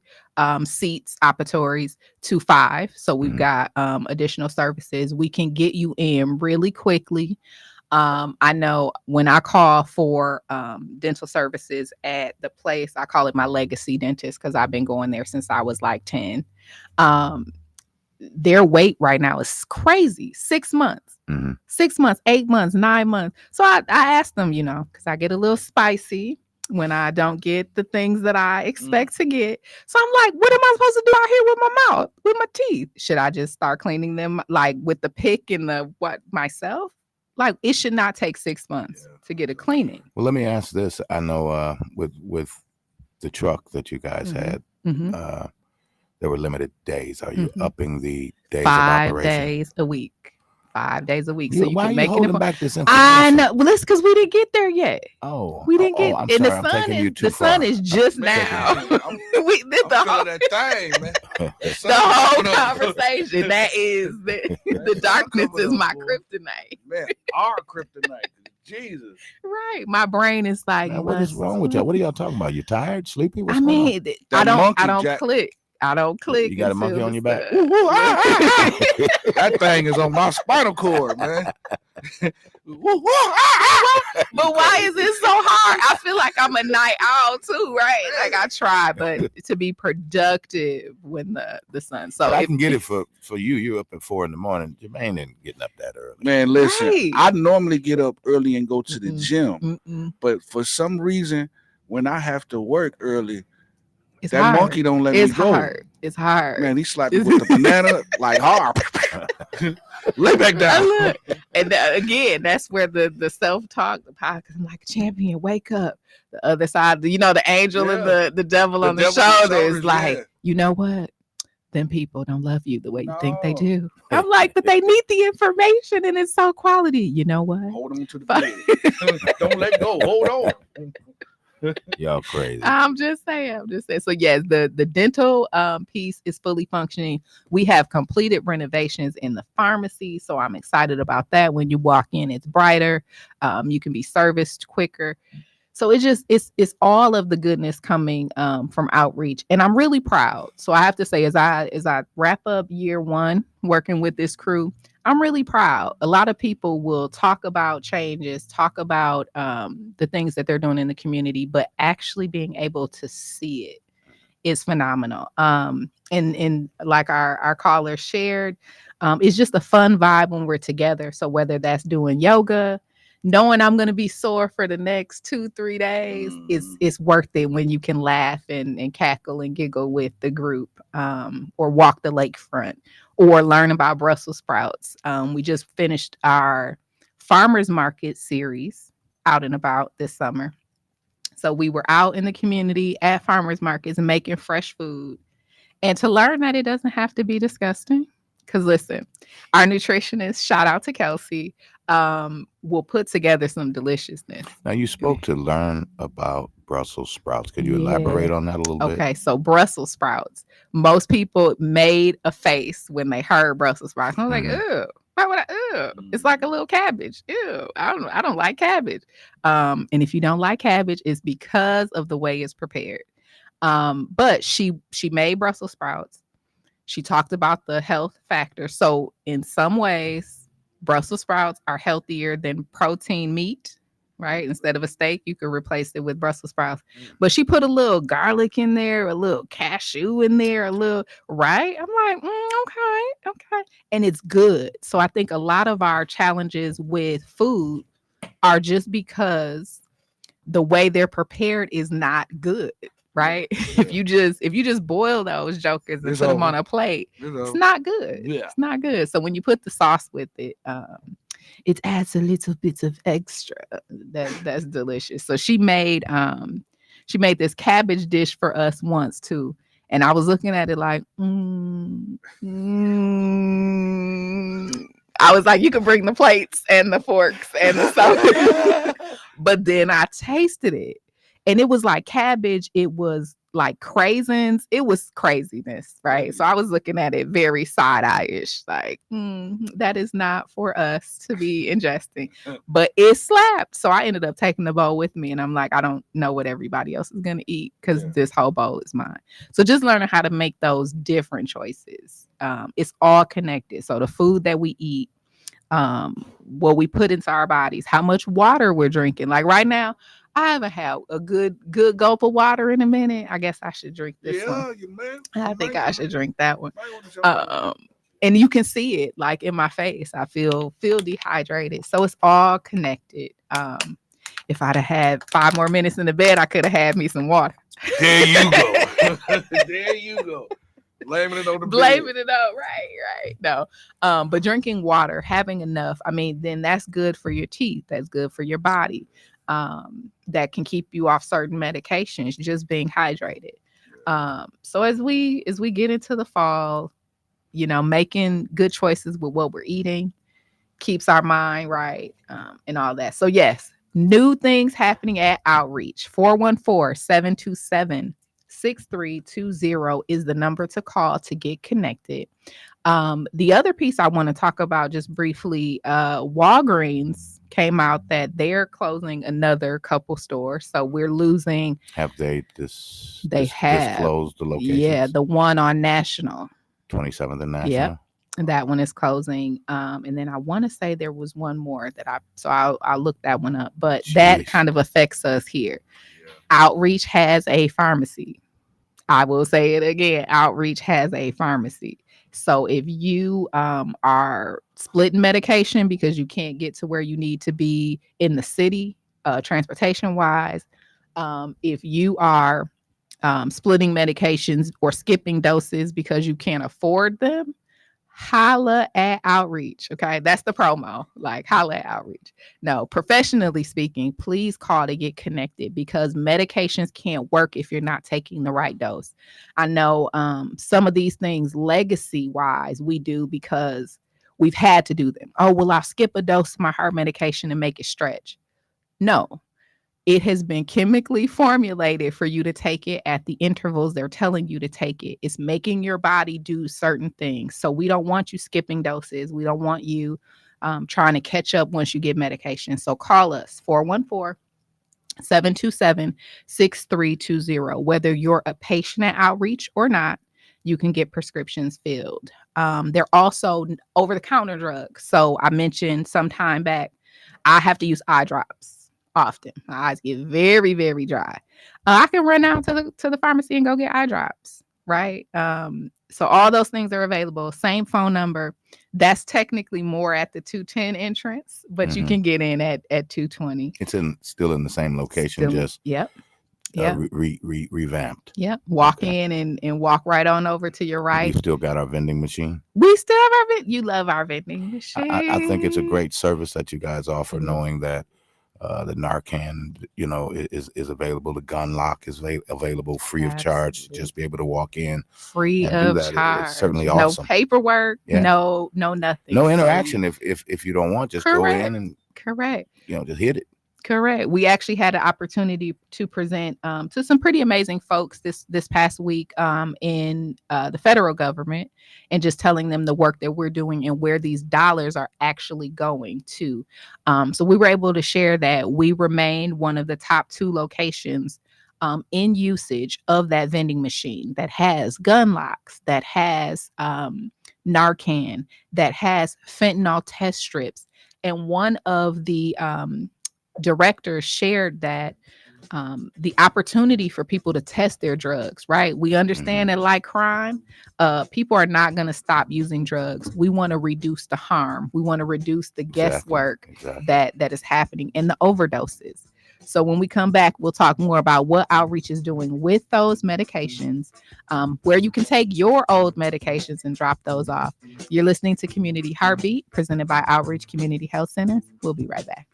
seats operatories to 5. So we've got additional services. We can get you in really quickly. I know when I call for dental services at the place, I call it my legacy dentist because I've been going there since I was like 10. Their wait right now is crazy. 6 months. 6 months, 8 months, 9 months. So I asked them, because I get a little spicy when I don't get the things that I expect to get. So I'm like, what am I supposed to do out here with my mouth, with my teeth? Should I just start cleaning them like with the pick and the myself? Like it should not take 6 months to get a cleaning. Well, let me ask this. I know with the truck that you guys had, there were limited days. Are you upping the days 5 of operation? days a week. 5 days a week. So you why can are you make holding it. back this information? I know. Well, that's because we didn't get there yet. Oh, We didn't get. I'm And sorry, the I'm sun taking you is too the sun far. is just Man, now. I'm We did the feeling whole that thing, man. the whole conversation. That is the darkness is my kryptonite. Man, our kryptonite. Jesus. Right. My brain is like, Man, what is wrong with y'all? What are y'all talking about? You tired, sleepy? What's I going on? mean, I That don't monkey jack- click. I don't click. You got a monkey until on your the back? sun- That thing is on my spinal cord, man. But why is it so hard? I feel like I'm a night owl too, right? Like I try, but to be productive when the sun. So I if- can get it for you. You're up at 4 a.m. Jermaine isn't getting up that early. Man, listen, Right. I normally get up early and go to the gym, Mm-mm. but for some reason, when I have to work early, It's that hard. monkey don't let It's me go. hard. It's hard. Man, he slapped me with the banana like hard. Lay back down. Look, and again, that's where the self-talk, the podcast. I'm like, champion, wake up. The other side, the angel and the devil The on the devil on the shoulder is shoulders, like, yeah. you know what? Them people don't love you the way you think they No. do. I'm like, but they need the information and it's so quality. You know what? Hold him to the bed. Don't let go. Hold on. Y'all crazy. I'm just saying. So yes, the dental piece is fully functioning. We have completed renovations in the pharmacy, so I'm excited about that. When you walk in, it's brighter. You can be serviced quicker. So it's all of the goodness coming from outreach, and I'm really proud. So I have to say, as I wrap up year 1 working with this crew, I'm really proud. A lot of people will talk about changes, talk about the things that they're doing in the community, but actually being able to see it is phenomenal. And like our caller shared, it's just a fun vibe when we're together. So whether that's doing yoga, knowing I'm going to be sore for the next 2-3 days, it's worth it when you can laugh and cackle and giggle with the group, or walk the lakefront, or learn about Brussels sprouts. We just finished our farmers market series out and about this summer. So we were out in the community at farmers markets and making fresh food, and to learn that it doesn't have to be disgusting. Because listen, our nutritionist, shout out to Kelsey, will put together some deliciousness. Now you spoke to learn about Brussels sprouts. Could you elaborate on that a little bit? Okay, so Brussels sprouts. Most people made a face when they heard Brussels sprouts. I was like, ew. Why would I? Ew. It's like a little cabbage. Ew. I don't like cabbage. And if you don't like cabbage, it's because of the way it's prepared. But she made Brussels sprouts. She talked about the health factor. So in some ways, Brussels sprouts are healthier than protein meat, right? Instead of a steak, you could replace it with Brussels sprouts. But she put a little garlic in there, a little cashew in there, a little, right? I'm like, okay. And it's good. So I think a lot of our challenges with food are just because the way they're prepared is not good. right? If you just boil those jokers and It's put them over. on a plate, You it's know, not good. yeah. It's not good. So when you put the sauce with it, it adds a little bit of extra. That's delicious. So she made this cabbage dish for us once too. And I was looking at it like, I was like, you can bring the plates and the forks and the stuff. But then I tasted it and it was like cabbage. It was like craisins. It was craziness, right? So I was looking at it very side-eye-ish, like, that is not for us to be ingesting. But it slapped. So I ended up taking the bowl with me and I'm like, I don't know what everybody else is going to eat because this whole bowl is mine. So just learning how to make those different choices. It's all connected. So the food that we eat, what we put into our bodies, how much water we're drinking. Like right now, I haven't had a good gulp of water in a minute. I guess I should drink this one. I think I should drink that one. And you can see it like in my face. I feel dehydrated. So it's all connected. If I'd have had 5 more minutes in the bed, I could have had me some water. There you go. There you go. Blaming it on the Blaming it on, right. No. But drinking water, having enough, I mean, then that's good for your teeth. That's good for your body. That can keep you off certain medications, just being hydrated. So as we get into the fall, making good choices with what we're eating keeps our mind right, and all that. So yes, new things happening at Outreach. 414-727-6320 is the number to call to get connected. The other piece I want to talk about just briefly, Walgreens came out that they're closing another couple stores. So we're losing. Have they disclosed the locations? Yeah, the one on National. 27th and National. Yep. And that one is closing. And then I want to say there was one more that I'll look that one up. But that kind of affects us here. Yeah. Outreach has a pharmacy. I will say it again. Outreach has a pharmacy. So if you are splitting medication because you can't get to where you need to be in the city, transportation wise, if you are splitting medications or skipping doses because you can't afford them, holla at Outreach. Okay, that's the promo. Like, holla at Outreach. No, professionally speaking, please call to get connected because medications can't work if you're not taking the right dose. I know some of these things legacy wise we do because we've had to do them. Oh, well, I'll skip a dose of my heart medication and make it stretch. No. It has been chemically formulated for you to take it at the intervals they're telling you to take it. It's making your body do certain things. So we don't want you skipping doses. We don't want you trying to catch up once you get medication. So call us 414-727-6320. Whether you're a patient at Outreach or not, you can get prescriptions filled. They're also over-the-counter drugs. So I mentioned some time back, I have to use eye drops. Often my eyes get very, very dry. I can run out to the pharmacy and go get eye drops, right? So all those things are available. Same phone number. That's technically more at the 210 entrance, but you can get in at 220. It's still in the same location, just revamped. Yep. Walk in and walk right on over to your right. We still got our vending machine. We still have our you love our vending machine. I think it's a great service that you guys offer, knowing that the Narcan, is available. The gun lock is available free of charge. Just be able to walk in free of charge. It's certainly awesome. No paperwork. Yeah. No nothing. No interaction. If you don't want, just go in and just hit it. Correct. We actually had an opportunity to present to some pretty amazing folks this past week in the federal government, and just telling them the work that we're doing and where these dollars are actually going to. So we were able to share that we remain one of the top 2 locations in usage of that vending machine that has gun locks, that has Narcan, that has fentanyl test strips. And one of the directors shared that the opportunity for people to test their drugs, right? We understand that like crime, people are not going to stop using drugs. We want to reduce the harm. We want to reduce the guesswork that is happening and the overdoses. So when we come back, we'll talk more about what outreach is doing with those medications, where you can take your old medications and drop those off. You're listening to Community Heartbeat, presented by Outreach Community Health Centers. We'll be right back.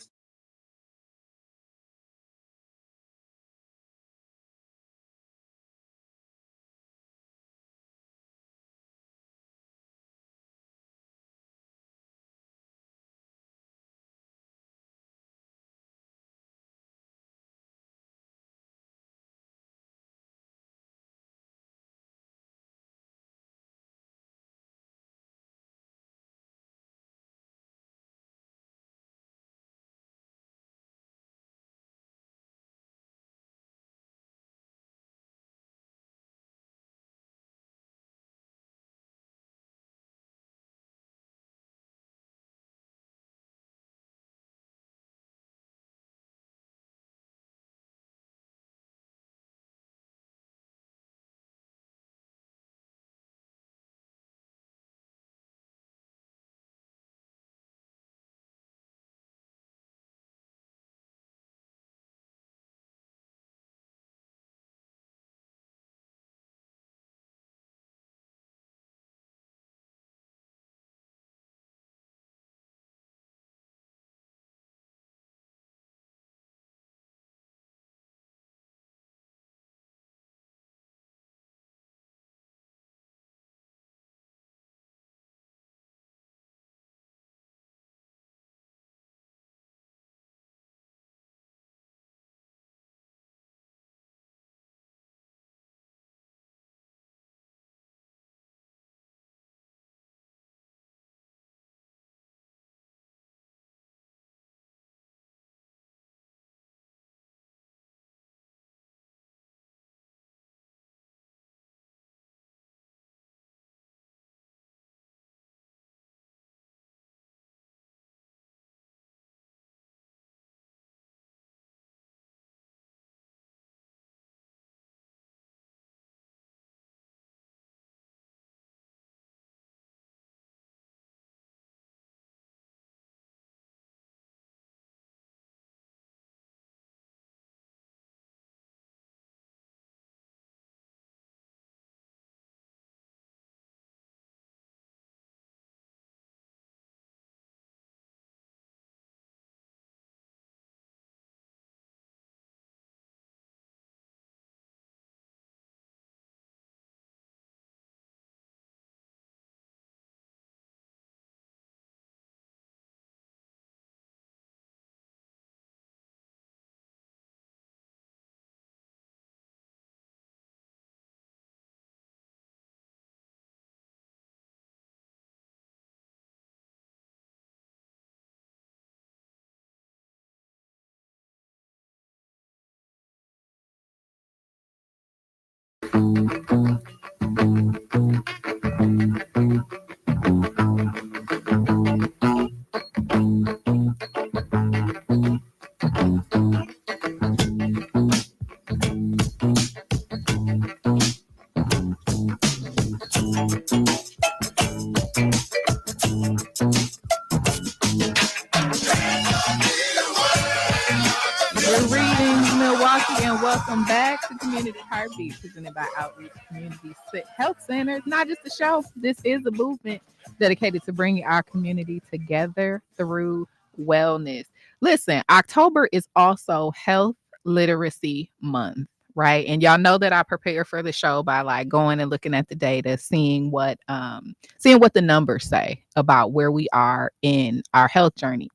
Greetings, Milwaukee, and welcome back to Community Heartbeat, presented by Outreach Community Health Centers. Not just a show, this is a movement dedicated to bringing our community together through wellness. Listen, October is also Health Literacy Month, right? And y'all know that I prepare for the show by like going and looking at the data, seeing what the numbers say about where we are in our health journey.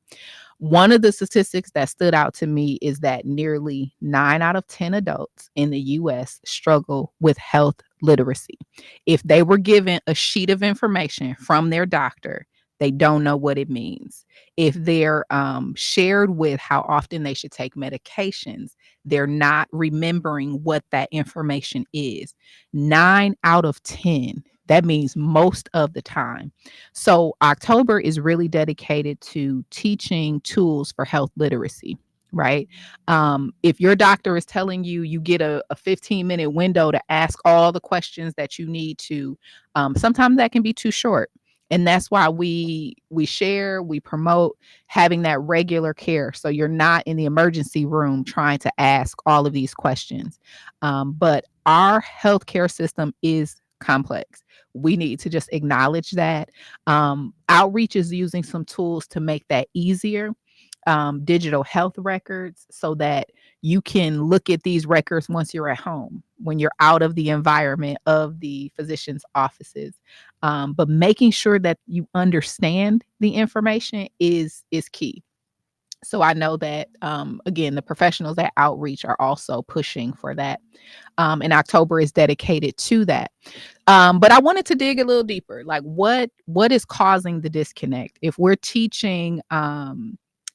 One of the statistics that stood out to me is that nearly 9 out of 10 adults in the US struggle with health literacy. If they were given a sheet of information from their doctor, they don't know what it means. If they're shared with how often they should take medications, they're not remembering what that information is. 9 out of 10. That means most of the time. So October is really dedicated to teaching tools for health literacy, right? If your doctor is telling you you get a 15-minute window to ask all the questions that you need to, sometimes that can be too short. And that's why we share, we promote having that regular care. So you're not in the emergency room trying to ask all of these questions. But our healthcare system is complex. We need to just acknowledge that. Outreach is using some tools to make that easier. Digital health records, so that you can look at these records once you're at home, when you're out of the environment of the physician's offices. But making sure that you understand the information is key. So I know that, again, the professionals at Outreach are also pushing for that. And October is dedicated to that. But I wanted to dig a little deeper. Like, what is causing the disconnect? If we're teaching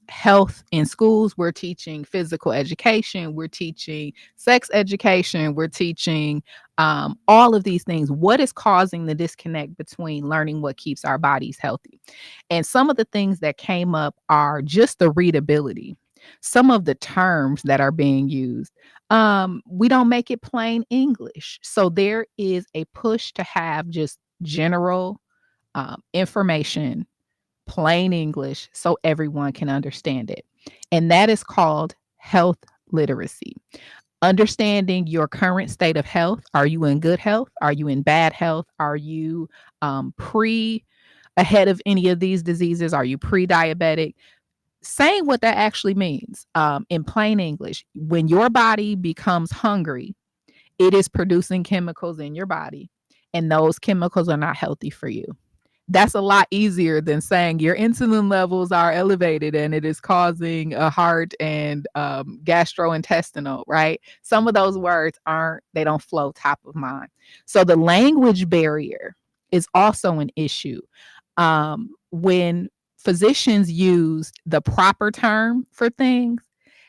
health in schools, we're teaching physical education, we're teaching sex education, we're teaching all of these things. What is causing the disconnect between learning what keeps our bodies healthy? And some of the things that came up are just the readability, some of the terms that are being used. We don't make it plain English. So there is a push to have just general information, plain English, so everyone can understand it. And that is called health literacy. Understanding your current state of health. Are you in good health? Are you in bad health? Are you ahead of any of these diseases? Are you pre-diabetic? Saying what that actually means in plain English. When your body becomes hungry, it is producing chemicals in your body, and those chemicals are not healthy for you. That's a lot easier than saying your insulin levels are elevated and it is causing a heart and gastrointestinal, right? Some of those words they don't flow top of mind. So the language barrier is also an issue. When physicians use the proper term for things,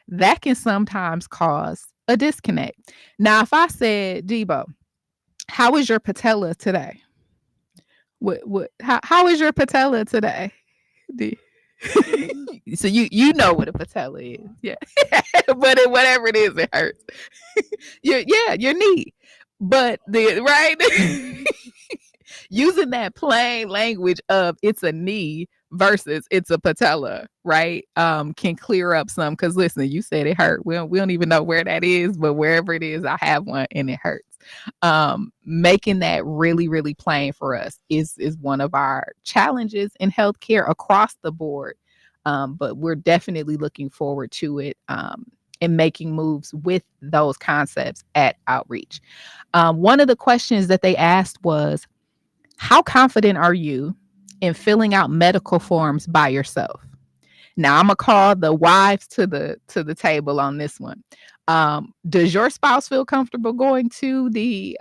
that can sometimes cause a disconnect. Now, if I said, Debo, how is your patella today? How is your patella today? So you know what a patella is, yeah. But whatever it is, it hurts. your knee. But right, using that plain language of it's a knee versus it's a patella, right? Can clear up some, because listen, you said it hurt. We don't even know where that is, but wherever it is, I have one and it hurts. Making that really, really plain for us is one of our challenges in healthcare across the board. But we're definitely looking forward to it and making moves with those concepts at Outreach. One of the questions that they asked was, how confident are you in filling out medical forms by yourself? Now I'm gonna call the wives to the table on this one. Does your spouse feel comfortable going to the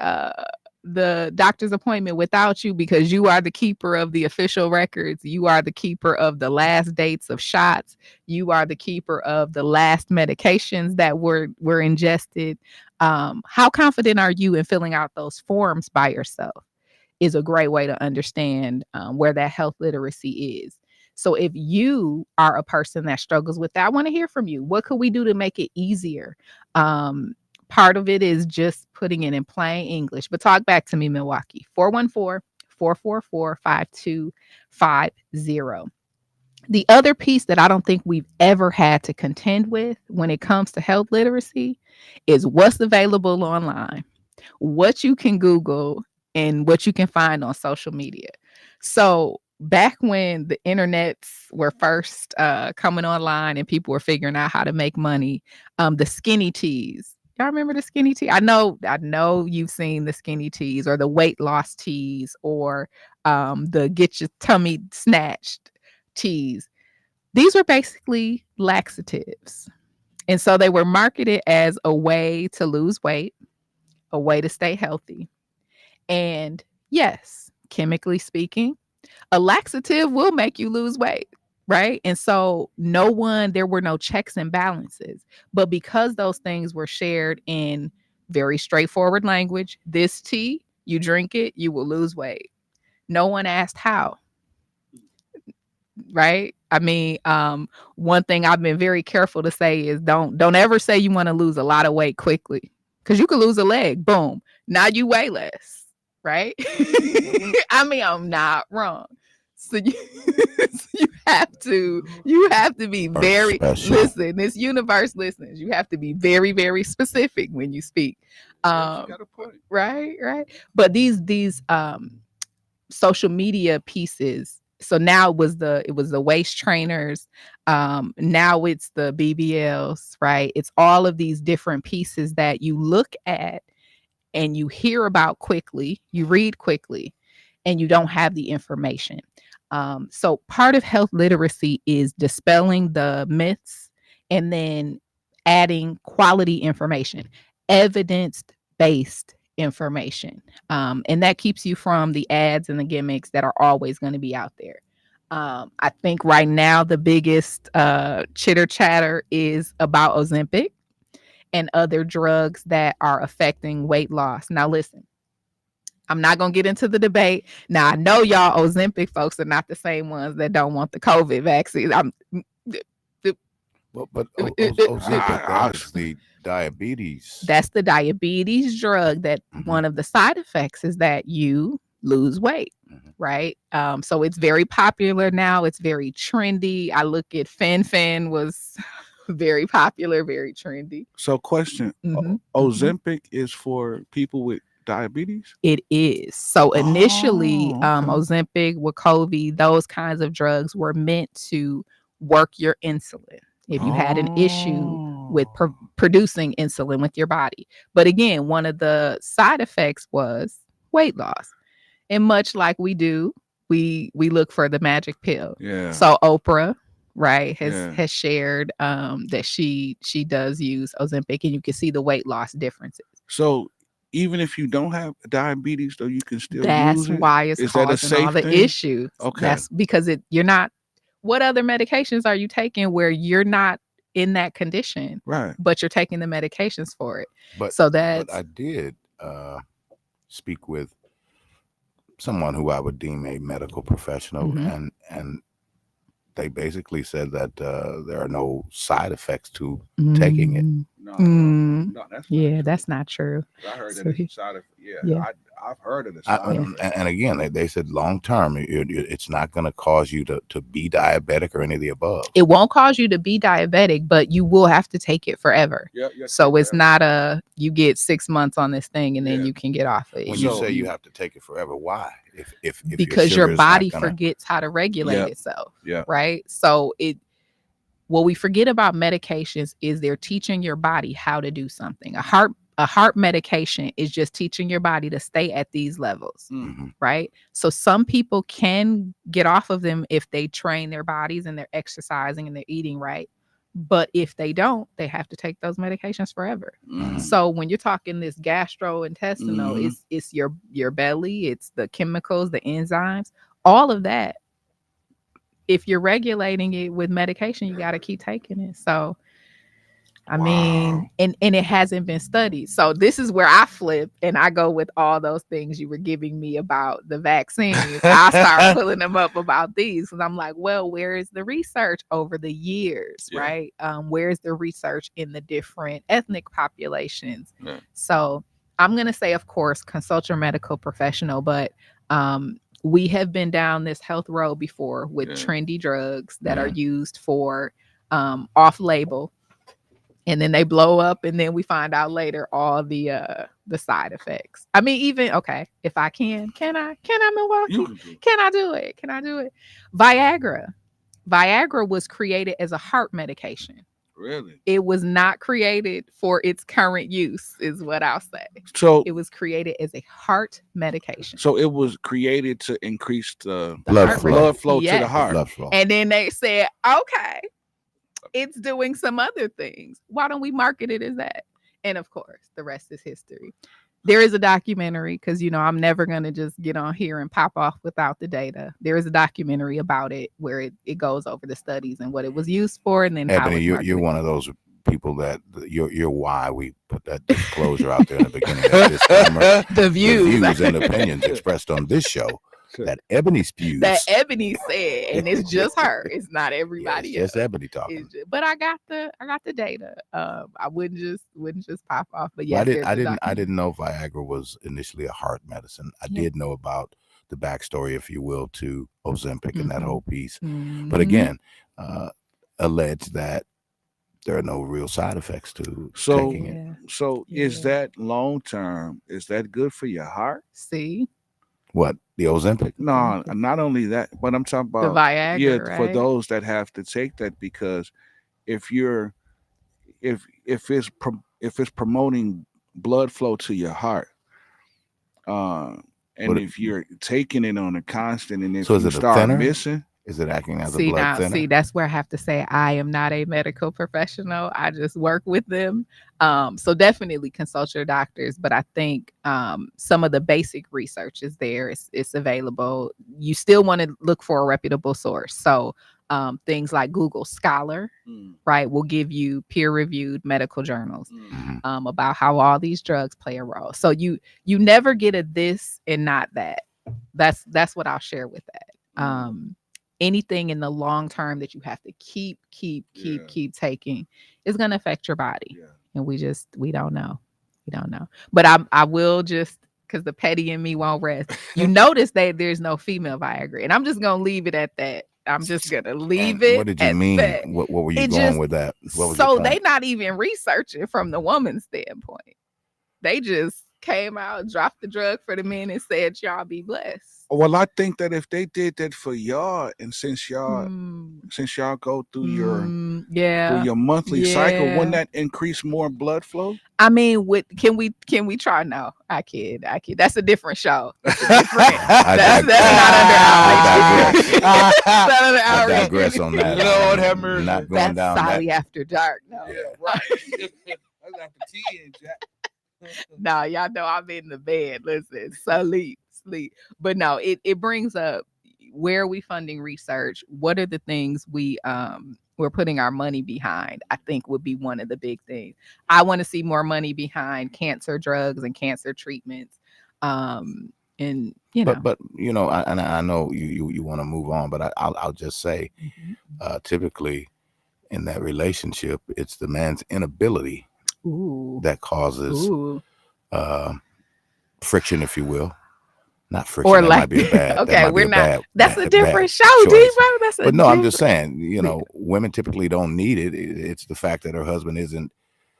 doctor's appointment without you, because you are the keeper of the official records, you are the keeper of the last dates of shots, you are the keeper of the last medications that were ingested? How confident are you in filling out those forms by yourself? Is a great way to understand where that health literacy is. So if you are a person that struggles with that, I want to hear from you. What could we do to make it easier? Part of it is just putting it in plain English. But talk back to me, Milwaukee. 414-444-5250. The other piece that I don't think we've ever had to contend with when it comes to health literacy is what's available online, what you can Google, and what you can find on social media. So back when the internets were first coming online and people were figuring out how to make money, the skinny teas. Y'all remember the skinny tea? I know you've seen the skinny teas or the weight loss teas or the get your tummy snatched teas. These were basically laxatives. And so they were marketed as a way to lose weight, a way to stay healthy. And yes, chemically speaking, a laxative will make you lose weight, right? And so there were no checks and balances. But because those things were shared in very straightforward language, this tea, you drink it, you will lose weight. No one asked how, right? I mean, one thing I've been very careful to say is don't ever say you want to lose a lot of weight quickly, because you could lose a leg. Boom. Now you weigh less. Right? I mean, I'm not wrong. So you have to be very Special. listen. This universe listens. You have to be very, very specific when you speak. Yeah, she got a point. Right. But these social media pieces. So now it was the waist trainers. Now it's the BBLs, right? It's all of these different pieces that you look at and you hear about quickly, you read quickly, and you don't have the information. So part of health literacy is dispelling the myths and then adding quality information, evidence-based information. And that keeps you from the ads and the gimmicks that are always going to be out there. I think right now the biggest chitter chatter is about Ozempic and other drugs that are affecting weight loss. Now, listen, I'm not going to get into the debate. Now, I know y'all Ozempic folks are not the same ones that don't want the COVID vaccine. But Ozempic, obviously diabetes. That's the diabetes drug that one of the side effects is that you lose weight, right? So it's very popular now. It's very trendy. I look at Fen was very popular, very trendy. So question, Ozempic is for people with diabetes? It is. So initially, Ozempic, Wegovy, those kinds of drugs were meant to work your insulin if you had an issue with producing insulin with your body. But again, one of the side effects was weight loss. And much like we do, we look for the magic pill. Yeah. So Oprah, right, has shared that she does use Ozempic, and you can see the weight loss differences. So even if you don't have diabetes, though, you can still That's use it? why it's Is that a causing safe all the thing? issues. Okay. That's because you're not. What other medications are you taking where you're not in that condition, Right? but you're taking the medications for it? But I did speak with someone who I would deem a medical professional, and they basically said that there are no side effects to taking it. No, that's not true. I heard So that it's a side effect. I've heard of the side effect. And again, they said long term, it's not going to cause you to be diabetic or any of the above. It won't cause you to be diabetic, but you will have to take it forever. So it's not you get 6 months on this thing and then you can get off it. When you say you have to take it forever, why? If because your body forgets how to regulate itself. Yeah. Right. So what we forget about medications is they're teaching your body how to do something. A heart medication is just teaching your body to stay at these levels, right? So some people can get off of them if they train their bodies and they're exercising and they're eating right. But if they don't, they have to take those medications forever. So when you're talking this gastrointestinal, it's your belly, it's the chemicals, the enzymes, all of that. If you're regulating it with medication, you got to keep taking it. So I mean, and it hasn't been studied. So this is where I flip and I go with all those things you were giving me about the vaccines. I start pulling them up about these because I'm like, well, where is the research over the years, right? Where's the research in the different ethnic populations? So I'm going to say, of course, consult your medical professional, but we have been down this health road before with trendy drugs that are used for off-label. And then they blow up, and then we find out later all the side effects. I mean, even if I can I Milwaukee? Can I do it? Viagra was created as a heart medication. Really? It was not created for its current use, is what I'll say. So it was created as a heart medication. So it was created to increase the blood flow to the heart. And then they said, okay, it's doing some other things. Why don't we market it as that? And of course, the rest is history. There is a documentary because, I'm never going to just get on here and pop off without the data. There is a documentary about it where it goes over the studies and what it was used for. And then Ebony, you're one of those people that you're why we put that disclosure out there in the beginning. That the views and opinions expressed on this show. That Ebony spews. That Ebony said, and it's just her. It's not everybody else. It's Ebony talking. But I got the data. I wouldn't just pop off. But yes, I didn't know Viagra was initially a heart medicine. I did know about the backstory, if you will, to Ozempic and that Mhm. whole piece. Mhm. But again, alleged that there are no real side effects to So, taking it. Yeah. so is Yeah. that long term? Is that good for your heart? See What, the Ozempic? No, not only that, but I'm talking the about Viagra, for right? those that have to take that, because if you're if it's promoting blood flow to your heart, uh, and What, if you're taking it on a constant, and if so is you it a start thinner? missing, Is it acting as a See blood now, thinner? see that's where I have to say I am not a medical professional. I just work with them. So definitely consult your doctors. But I think some of the basic research is there. It's available. You still want to look for a reputable source. So things like Google Scholar, right, will give you peer-reviewed medical journals Mhm. about how all these drugs play a role. So you never get a this and not that. That's what I'll share with that. Anything in the long term that you have to keep taking is going to affect your body. Yeah. And we don't know. We don't know. But I will just, because the petty in me won't rest. You notice that there's no female Viagra. And I'm just going to leave it at that. I'm just going to leave And it. what did you at mean? that. What were you It going just- with that? What was your So point? they not even researching from the woman's standpoint. They just came out, dropped the drug for the men and said, y'all be blessed. Well, I think that if they did that for y'all, and since y'all go through your monthly cycle, wouldn't that increase more blood flow? I mean, can we try? No, I kid. That's a different show. That's a different. that's not under outreach. Not under I outreach. digress on that. Lord have mercy. Not going That's down Sally that. After Dark. No, Yeah, right. That's after 10, Jack. no, y'all know I'm in the bed. Listen, sleep. But no, it brings up, where are we funding research? What are the things we're putting our money behind? I think would be one of the big things. I want to see more money behind cancer drugs and cancer treatments. And you know, But you know, I know you want to move on, but I'll just say, typically in that relationship, it's the man's inability that causes friction, if you will. Not friction. or that like, might be a bad. okay, that might we're be a not. bad, That's bad, a different bad show, choice. Devo. That's a But no, I'm just different- saying, you know, women typically don't need it. It's the fact that her husband isn't.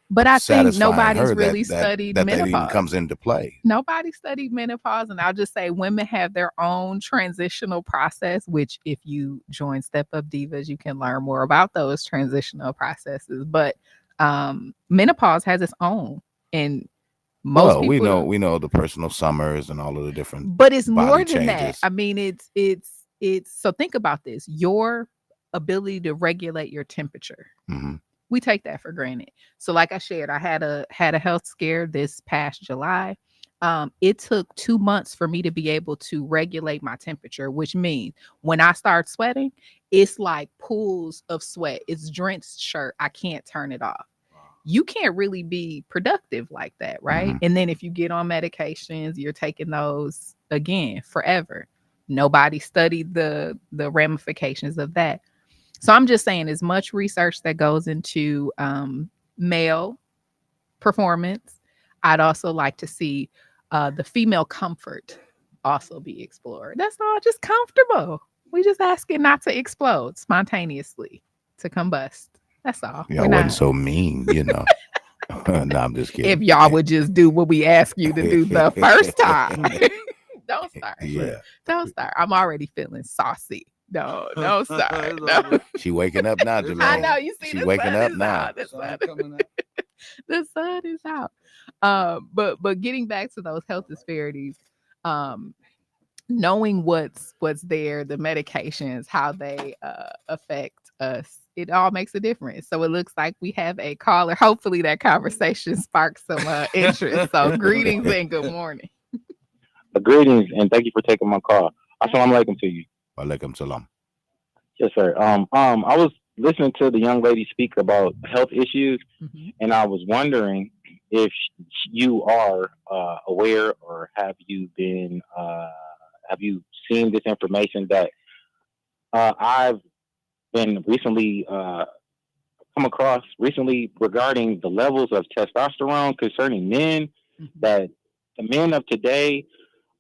But I think satisfying nobody's her really that studied that menopause. even comes into play. Nobody studied menopause, and I'll just say women have their own transitional process, which if you join Step Up Divas, you can learn more about those transitional processes. But menopause has its own, and most people we know the personal summers and all of the different. But it's body more than changes. that. I mean, it's so think about this: your ability to regulate your temperature. Mm-hmm. We take that for granted. So like I shared, I had a health scare this past July. It took 2 months for me to be able to regulate my temperature, which means when I start sweating, it's like pools of sweat. It's drenched shirt. I can't turn it off. You can't really be productive like that, right? Mhm. And then if you get on medications, you're taking those again forever. Nobody studied the ramifications of that. So I'm just saying, as much research that goes into male performance, I'd also like to see the female comfort also be explored. That's all, just comfortable. We just asking not to explode spontaneously, to combust. That's all. Y'all wasn't so mean, you know. No, I'm just kidding. If y'all would just do what we ask you to do the first time. Don't start. Yeah. Don't start. I'm already feeling saucy. No, don't start. No. She waking up now, Jermaine. I know, you see, She the waking sun up is now. out. The sun is out. But getting back to those health disparities, knowing what's there, the medications, how they affect us, it all makes a difference. So it looks like we have a caller. Hopefully that conversation sparks some interest. So greetings and good morning. Greetings and thank you for taking my call. Assalamu alaikum to you. Walaikum salam. Yes, sir. I was listening to the young lady speak about health issues, and I was wondering if you are aware, or have you seen this information that I've been recently come across regarding the levels of testosterone concerning men, that the men of today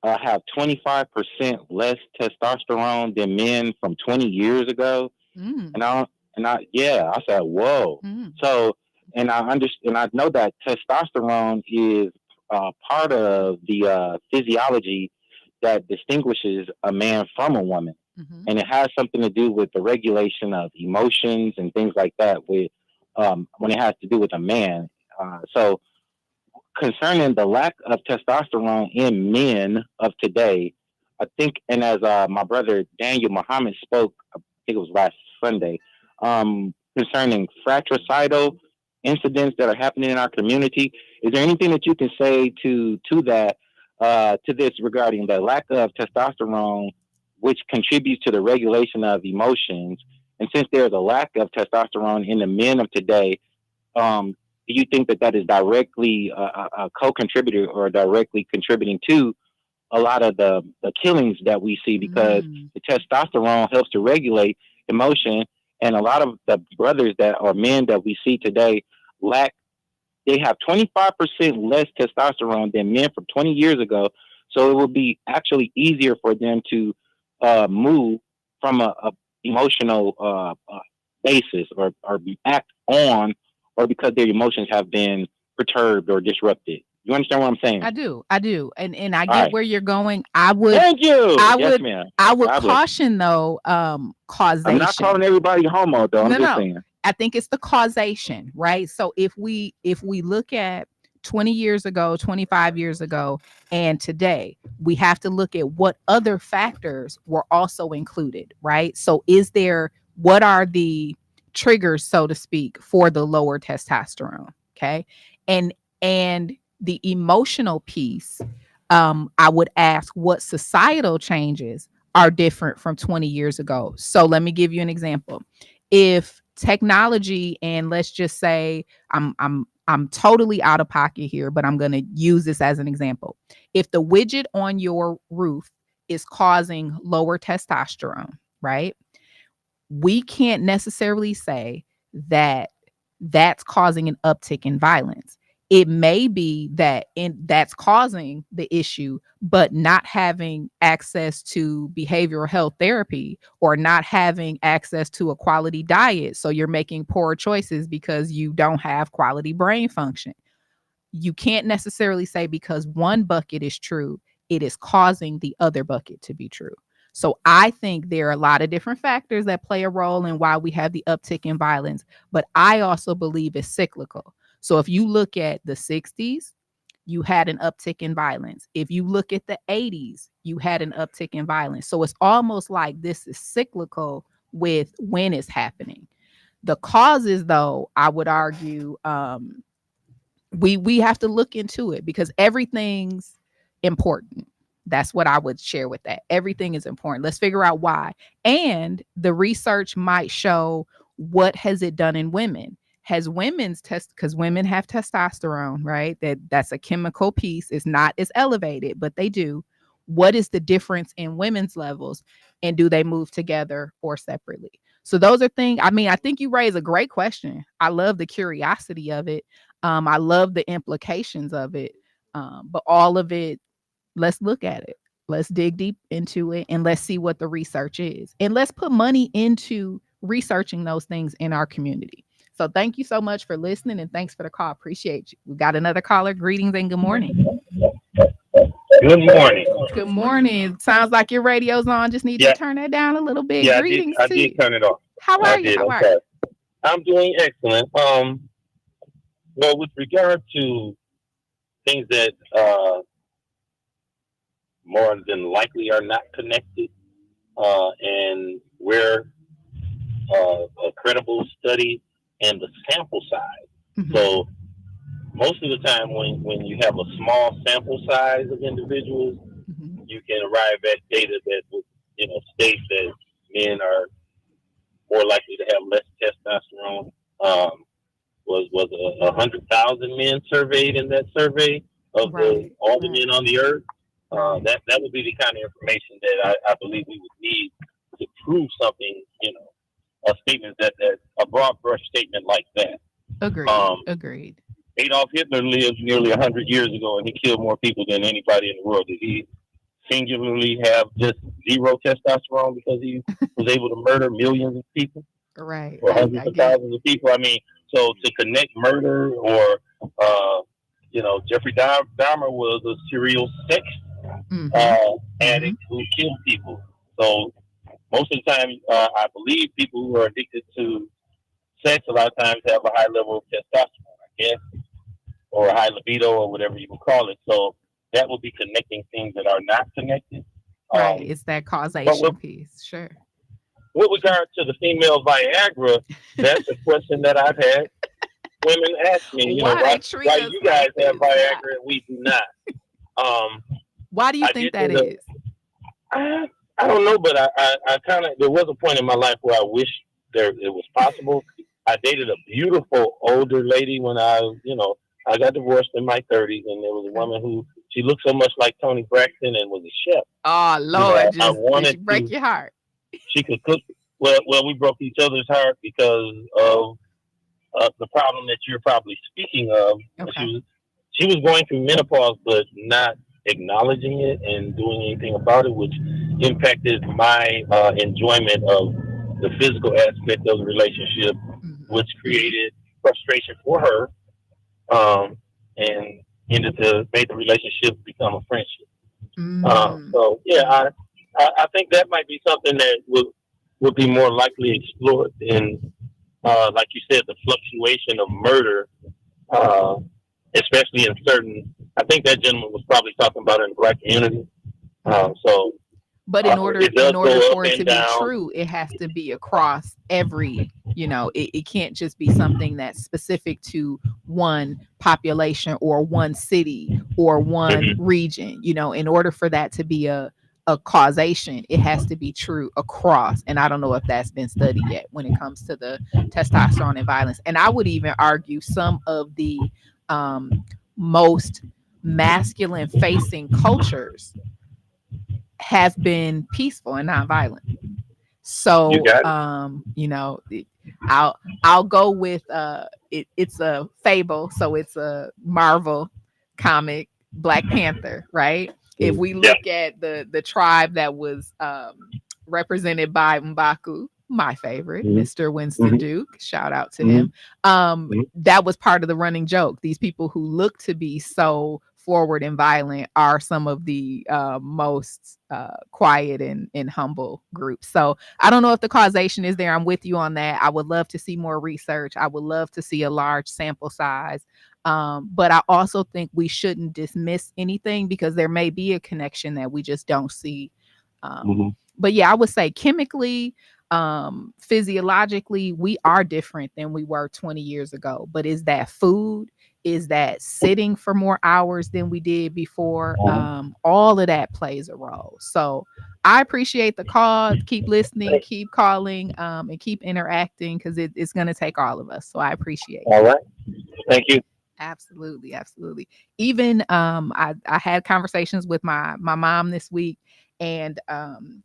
have 25% less testosterone than men from 20 years ago. Mm. I said, whoa. Mm. So, and I know that testosterone is part of the physiology that distinguishes a man from a woman. Mm-hmm. And it has something to do with the regulation of emotions and things like that with when it has to do with a man. So concerning the lack of testosterone in men of today, I think, and as my brother Daniel Muhammad spoke, I think it was last Sunday, concerning fratricidal incidents that are happening in our community. Is there anything that you can say to that, to this regarding the lack of testosterone, which contributes to the regulation of emotions? And since there's a lack of testosterone in the men of today, do you think that is directly a co-contributor or directly contributing to a lot of the killings that we see? Because the testosterone helps to regulate emotion, and a lot of the brothers that are men that we see today they have 25% less testosterone than men from 20 years ago. So it will be actually easier for them to move from a emotional basis or act on, or because their emotions have been perturbed or disrupted. You understand what I'm saying? I do, and I get right. where you're going. I would. Thank you. Yes, ma'am. I would caution though, causation. I'm not calling everybody homo though. I'm just saying. I think it's the causation, right? So if we look at 20 years ago, 25 years ago, and today, we have to look at what other factors were also included, right? So what are the triggers, so to speak, for the lower testosterone? Okay. And the emotional piece, I would ask what societal changes are different from 20 years ago. So let me give you an example. If technology, and let's just say I'm totally out of pocket here, but I'm going to use this as an example. If the widget on your roof is causing lower testosterone, right? We can't necessarily say that that's causing an uptick in violence. It may be that's causing the issue, but not having access to behavioral health therapy or not having access to a quality diet. So you're making poor choices because you don't have quality brain function. You can't necessarily say because one bucket is true, it is causing the other bucket to be true. So I think there are a lot of different factors that play a role in why we have the uptick in violence, but I also believe it's cyclical. So if you look at the 60s, you had an uptick in violence. If you look at the 80s, you had an uptick in violence. So it's almost like this is cyclical with when it's happening. The causes, though, I would argue, we have to look into it because everything's important. That's what I would share with that. Everything is important. Let's figure out why. And the research might show what has it done in women. Has women's because women have testosterone, right? That's a chemical piece. It's not as elevated, but they do. What is the difference in women's levels, and do they move together or separately? So those are things. I mean, I think you raise a great question. I love the curiosity of it. I love the implications of it. But all of it, let's look at it. Let's dig deep into it and let's see what the research is. And let's put money into researching those things in our community. So thank you so much for listening and thanks for the call. Appreciate you. We got another caller. Greetings and good morning. Good morning. Good morning. Sounds like your radio's on. Just need to turn that down a little bit. Yeah, Greetings I did turn it off. How are you? How are you? I'm doing excellent. Well, with regard to things that more than likely are not connected, and where a credible study and the sample size. Mm-hmm. So most of the time when you have a small sample size of individuals, mm-hmm. you can arrive at data that would, state that men are more likely to have less testosterone. Was 100,000 men surveyed in that survey of all the men on the earth? That would be the kind of information that I believe we would need to prove something, a statement that a broad brush statement like that. Agreed. Adolf Hitler lived nearly 100 years ago, and he killed more people than anybody in the world. Did he singularly have just zero testosterone because he was able to murder millions of people Right. or hundreds I of get it. thousands of people. I mean, so to connect murder or, Jeffrey Dahmer was a serial sex Mm-hmm. Mm-hmm. addict who killed people. So most of the time, I believe people who are addicted to sex a lot of times have a high level of testosterone, I guess, or a high libido or whatever you would call it. So that would be connecting things that are not connected. Right. Um, It's that but causation piece. Sure. with Sure. regard to the female Viagra, that's a question that I've had women ask me. Why they treat Why us you guys like have this? Yeah. Viagra and we do not? Um, Why do you I think did that the is? I don't know, but I kind of there was a point in my life where I wish it was possible. I dated a beautiful older lady when I got divorced in my 30s, and there was a Okay. woman who she looked so much like Tony Braxton and was a chef. Oh Lord, I just did she wanted break to. your heart? She could cook. Well, we broke each other's heart because of the problem that you're probably speaking of. Okay. She was going through menopause, but not acknowledging it and doing anything about it, which impacted my enjoyment of the physical aspect of the relationship, Mm-hmm. which Mm-hmm. created frustration for her, and ended to make the relationship become a friendship. Mm. So yeah, Mm. I think that might be something that would be more likely explored than, like you said, the fluctuation of murder, uh, especially in certain. I think that gentleman was probably talking about it in the black community. Okay. So But it in does order go up for it to and be down. true, it has to be across every, it can't just be something that's specific to one population or one city or one Mhm. region. In order for that to be a causation, it has to be true across. And I don't know if that's been studied yet when it comes to the testosterone and violence. And I would even argue some of the most masculine facing cultures have been peaceful and not violent. You So, got it. I'll go with it's a fable, so it's a Marvel comic, Black Panther, right? If we Yeah. look at the tribe that was represented by M'Baku, my favorite, Mhm. Mr. Winston Mhm. Duke, shout out to Mhm. him. Mhm. That was part of the running joke. These people who look to be so forward and violent are some of the most quiet and humble groups. So I don't know if the causation is there. I'm with you on that. I would love to see more research. I would love to see a large sample size. But I also think we shouldn't dismiss anything because there may be a connection that we just don't see. Mhm. But yeah, I would say chemically, physiologically, we are different than we were 20 years ago. But is that food? Is that sitting for more hours than we did before? All of that plays a role. So I appreciate the call. Keep listening, keep calling, and keep interacting because it's going to take all of us. So I appreciate All you. right. Thank you. Absolutely, absolutely. Even I had conversations with my mom this week, and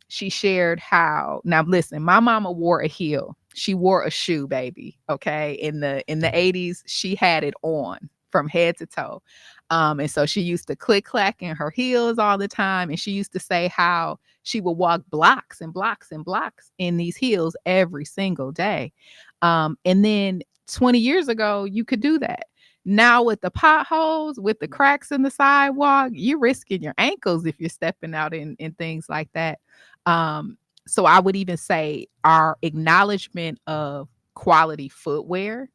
she shared how, now listen, my mama wore a heel. She wore a shoe, baby. Okay. In the 80s, she had it on from head to toe. And so she used to click clack in her heels all the time. And she used to say how she would walk blocks and blocks and blocks in these heels every single day. And then 20 years ago, you could do that. Now with the potholes, with the cracks in the sidewalk, you're risking your ankles if you're stepping out in things like that. So I would even say our acknowledgement of quality footwear,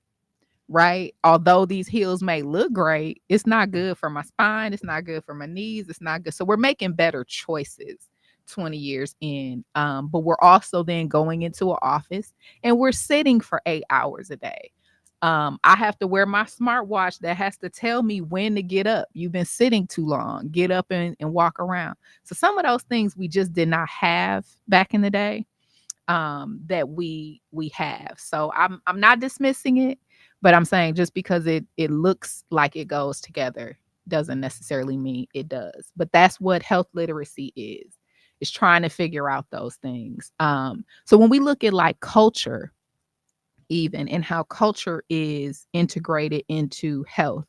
right? Although these heels may look great, it's not good for my spine. It's not good for my knees. It's not good. So we're making better choices 20 years in. But we're also then going into an office and we're sitting for 8 hours a day. I have to wear my smartwatch that has to tell me when to get up. You've been sitting too long. Get up and walk around. So some of those things we just did not have back in the day, that we have. So I'm not dismissing it, but I'm saying just because it looks like it goes together doesn't necessarily mean it does. But that's what health literacy is trying to figure out those things. So when we look at like culture, even and how culture is integrated into health,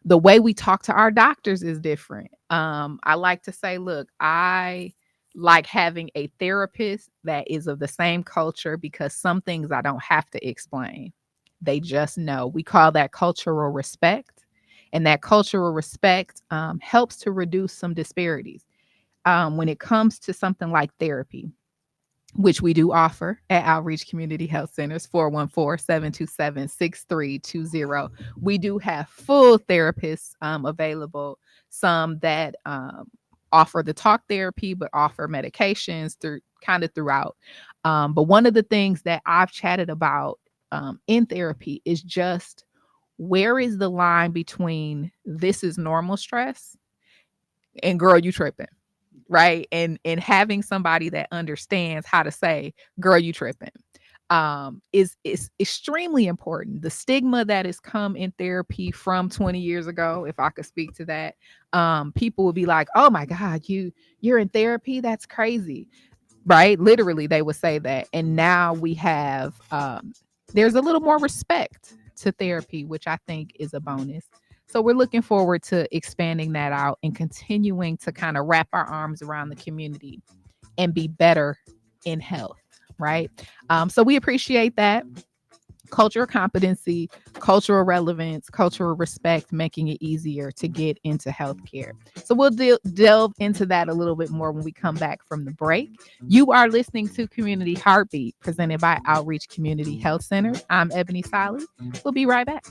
The way we talk to our doctors is different. I like to say, look, I like having a therapist that is of the same culture because some things I don't have to explain. They just know. We call that cultural respect. And that cultural respect helps to reduce some disparities when it comes to something like therapy, which we do offer at Outreach Community Health Centers, 414-727-6320. We do have full therapists available, some that offer the talk therapy, but offer medications through kind of throughout. But one of the things that I've chatted about in therapy is just where is the line between this is normal stress and girl, you tripping, right? And having somebody that understands how to say, girl, you tripping, is extremely important. The stigma that has come in therapy from 20 years ago, if I could speak to that, people would be like, oh my God, you're in therapy? That's crazy. Right? Literally, they would say that. And now we have there's a little more respect to therapy, which I think is a bonus. So we're looking forward to expanding that out and continuing to kind of wrap our arms around the community and be better in health, right? So we appreciate that. Cultural competency, cultural relevance, cultural respect, making it easier to get into healthcare. So we'll delve into that a little bit more when we come back from the break. You are listening to Community Heartbeat, presented by Outreach Community Health Center. I'm Ebony Solly. We'll be right back.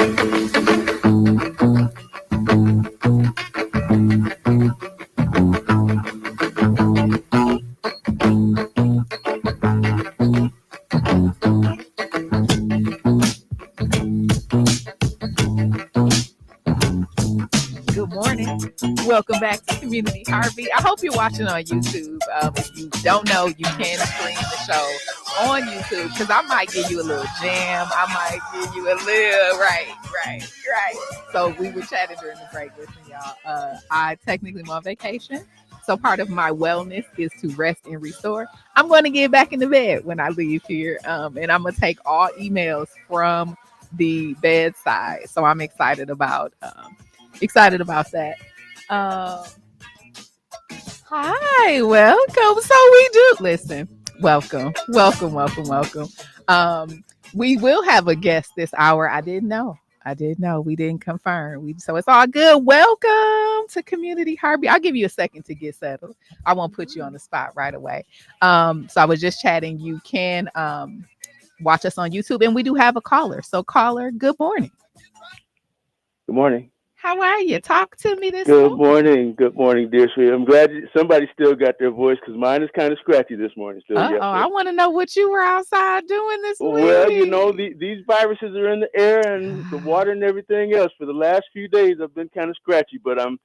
Good morning. Welcome back to Community Heartbeat. I hope you're watching on YouTube. If you don't know, you can stream the show on YouTube because I might give you a little jam. I might give you a little right. So we were chatting during the break. Listen, y'all. I technically am on vacation. So part of my wellness is to rest and restore. I'm going to get back in the bed when I leave here. And I'm going to take all emails from the bedside. So I'm excited about that. Hi, welcome. So we do listen. Welcome. We will have a guest this hour. I didn't know. We didn't confirm. So it's all good. Welcome to Community Heartbeat. I'll give you a second to get settled. I won't put you on the spot right away. So I was just chatting. You can watch us on YouTube, and we do have a caller. So caller, good morning. Good morning. How are you? Talk to me this morning. Good morning, dear sweet. I'm glad somebody still got their voice because mine is kind of scratchy this morning. Still. I want to know what you were outside doing this week. Well, these viruses are in the air and the water and everything else. For the last few days, I've been kind of scratchy, but I'm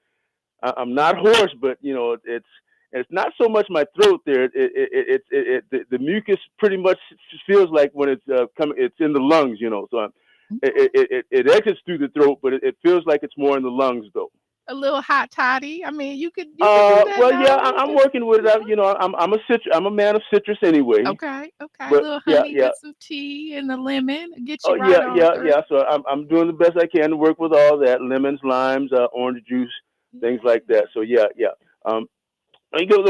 not hoarse. But it's not so much my throat there. The mucus pretty much feels like when it's coming, it's in the lungs. So it exits through the throat, but it feels like it's more in the lungs, though. A little hot toddy. I mean, you could do that. Well, yeah, I'm working with it. I'm a man of citrus anyway. Okay. But, a little honey with some tea and the lemon. Get you yeah. So I'm doing the best I can to work with all that: lemons, limes, orange juice, things like that. So yeah. Good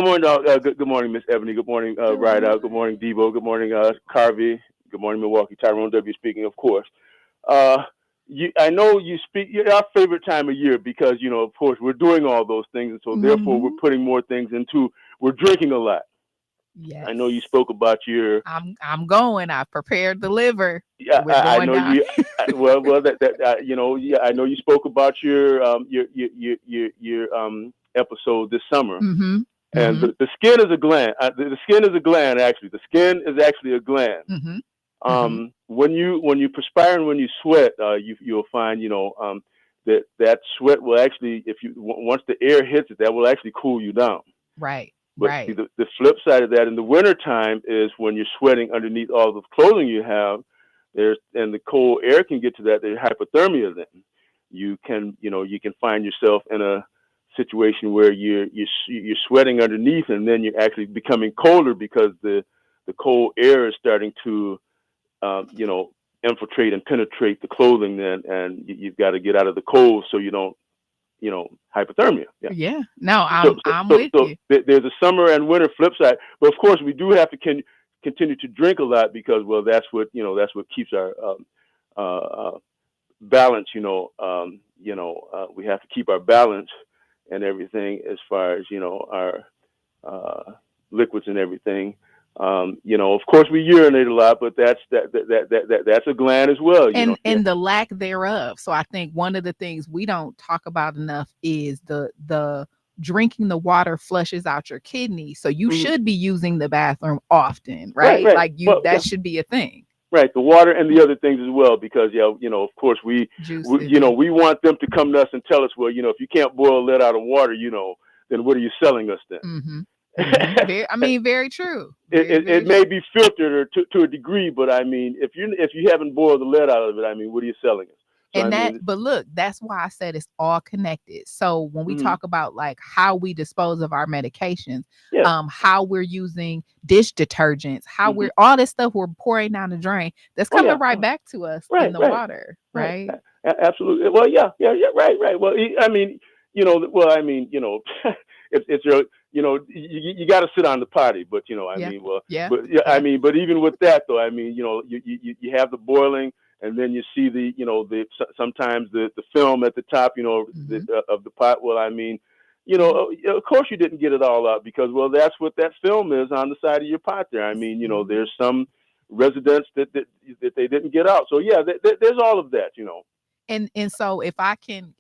morning, good morning, Miss Ebony. Good morning, Rideout. Good morning, Devo. Good morning, Carvey. Good morning, Milwaukee. Tyrone W. speaking, of course. I know you speak. You're our favorite time of year because of course, we're doing all those things, and so therefore we're putting more things into. We're drinking a lot. Yes. I know you spoke about your. I'm going. I prepared the liver. Yeah, I know you. I know you spoke about your episode this summer. Mm-hmm. And the skin is a gland. The skin is a gland. Actually, the skin is actually a gland. Mm-hmm. When you perspire and when you sweat, you'll find that sweat will actually, once the air hits it, that will actually cool you down. Right. But right. See, the flip side of that in the wintertime is when you're sweating underneath all the clothing you have, and the cold air can get to that. There's hypothermia. Then you can find yourself in a situation where you're sweating underneath, and then you're actually becoming colder because the cold air is starting to infiltrate and penetrate the clothing then, and you've got to get out of the cold so you don't, hypothermia. Yeah. No, I'm with you. There's a summer and winter flip side, but of course we do have to continue to drink a lot because, well, that's what keeps our balance. We have to keep our balance and everything as far as our liquids and everything. Of course we urinate a lot, but that's a gland as well. And the lack thereof. So I think one of the things we don't talk about enough is the drinking the water flushes out your kidneys. So you should be using the bathroom often, right? Like that should be a thing. Right, the water and the other things as well, because of course we want them to come to us and tell us, well, if you can't boil lead out of water, then what are you selling us then? Mm-hmm. Very true. It may be filtered or to a degree, but if you haven't boiled the lead out of it, what are you selling us? So, but look, that's why I said it's all connected. So when we talk about like how we dispose of our medications, how we're using dish detergents, how we're all this stuff we're pouring down the drain, that's coming right back to us in the water, right? Absolutely. Well, yeah, right. Well, it's your, you got to sit on the potty, but but even with that though, you have the boiling. And then you see sometimes the film at the top, of the pot. Well, of course you didn't get it all out because, well, that's what that film is on the side of your pot there. There's some residents that they didn't get out. So yeah, there's all of that, And so if I can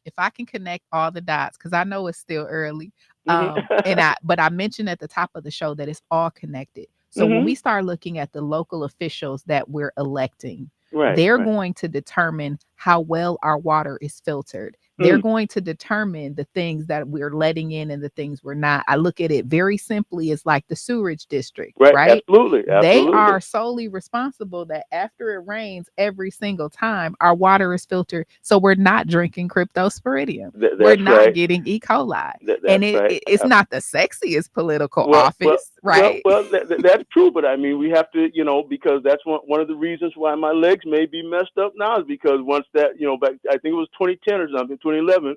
connect all the dots, because I know it's still early, Mhm. but I mentioned at the top of the show that it's all connected. So when Mhm. we start looking at the local officials that we're electing, Right. they're Right. going to determine how well our water is filtered. They're Mm. going to determine the things that we're letting in and the things we're not. I look at it very simply as like the sewerage district, Right. right? Absolutely. They Absolutely. are solely responsible that after it rains every single time, our water is filtered. So we're not drinking cryptosporidium. We're That's not right. getting E. coli. That's And right. it's not the sexiest political Well, office, right? that's true. But I mean, we have to, because that's one of the reasons why my legs may be messed up now is because once that, back, I think it was 2010 or something, 2011,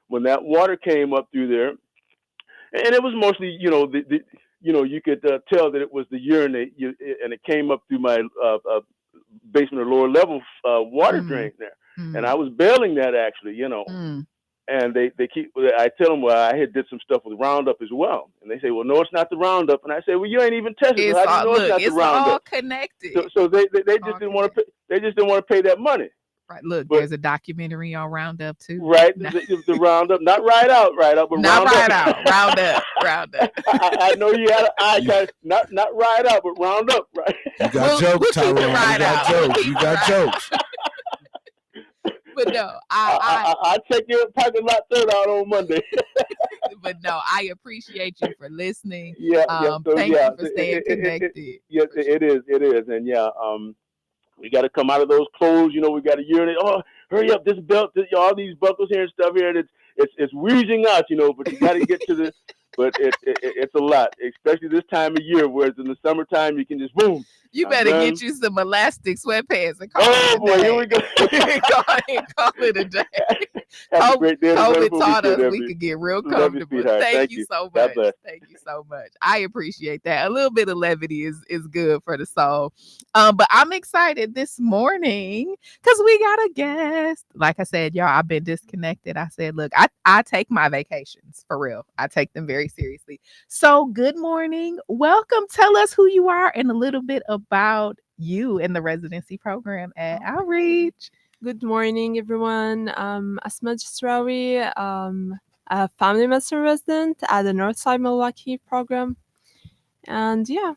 when that water came up through there, and it was mostly, you could tell that it was the urine, and it came up through my basement or lower level water Mm, drain there, and I mm, was bailing that actually, mm. and they keep. I tell them, well, I had did some stuff with Roundup as well, and they say, well, no, it's not the Roundup, and I say, well, you ain't even tested, so It's how do you all know it's look, not the it's all Roundup? connected. So they just All didn't want connected. to pay. They just didn't want to pay that money, Right. Look, but there's a documentary on Roundup too. right, No, the Roundup, not right out, but not Roundup. right out. Roundup. Roundup. I know you had an eye catch, not right out, but Roundup, right? You got jokes, We'll keep it Tyrone. right You got out. We'll jokes. keep You it got right. jokes. But no, I I check your parking lot third out on Monday. but no, I appreciate you for listening. Yeah, yeah. So Thank yeah, you for staying connected. yes, For sure. it is, and yeah, we got to come out of those clothes. We got to urinate. Oh, hurry up! This belt, all these buckles here and stuff here, and it's wheezing out, but you got to get to the. But it's a lot, especially this time of year. Whereas in the summertime, you can just boom. You I'm better done. get you some elastic sweatpants and call Oh it a boy, here day. we go. call it a day. Have a great day and a COVID wonderful taught us weekend, we Ebony. could get real Love you, comfortable. sweetheart. Thank Thank you you. so God much. bless. Thank you so much. I appreciate that. A little bit of levity is good for the soul. But I'm excited this morning because we got a guest. Like I said, y'all, I've been disconnected. I said, look, I take my vacations for real. I take them very seriously. So good morning. Welcome. Tell us who you are and a little bit about you in the residency program at Outreach. Good morning, everyone. Asma Jasrawi, a family medicine resident at the Northside Milwaukee program, and yeah,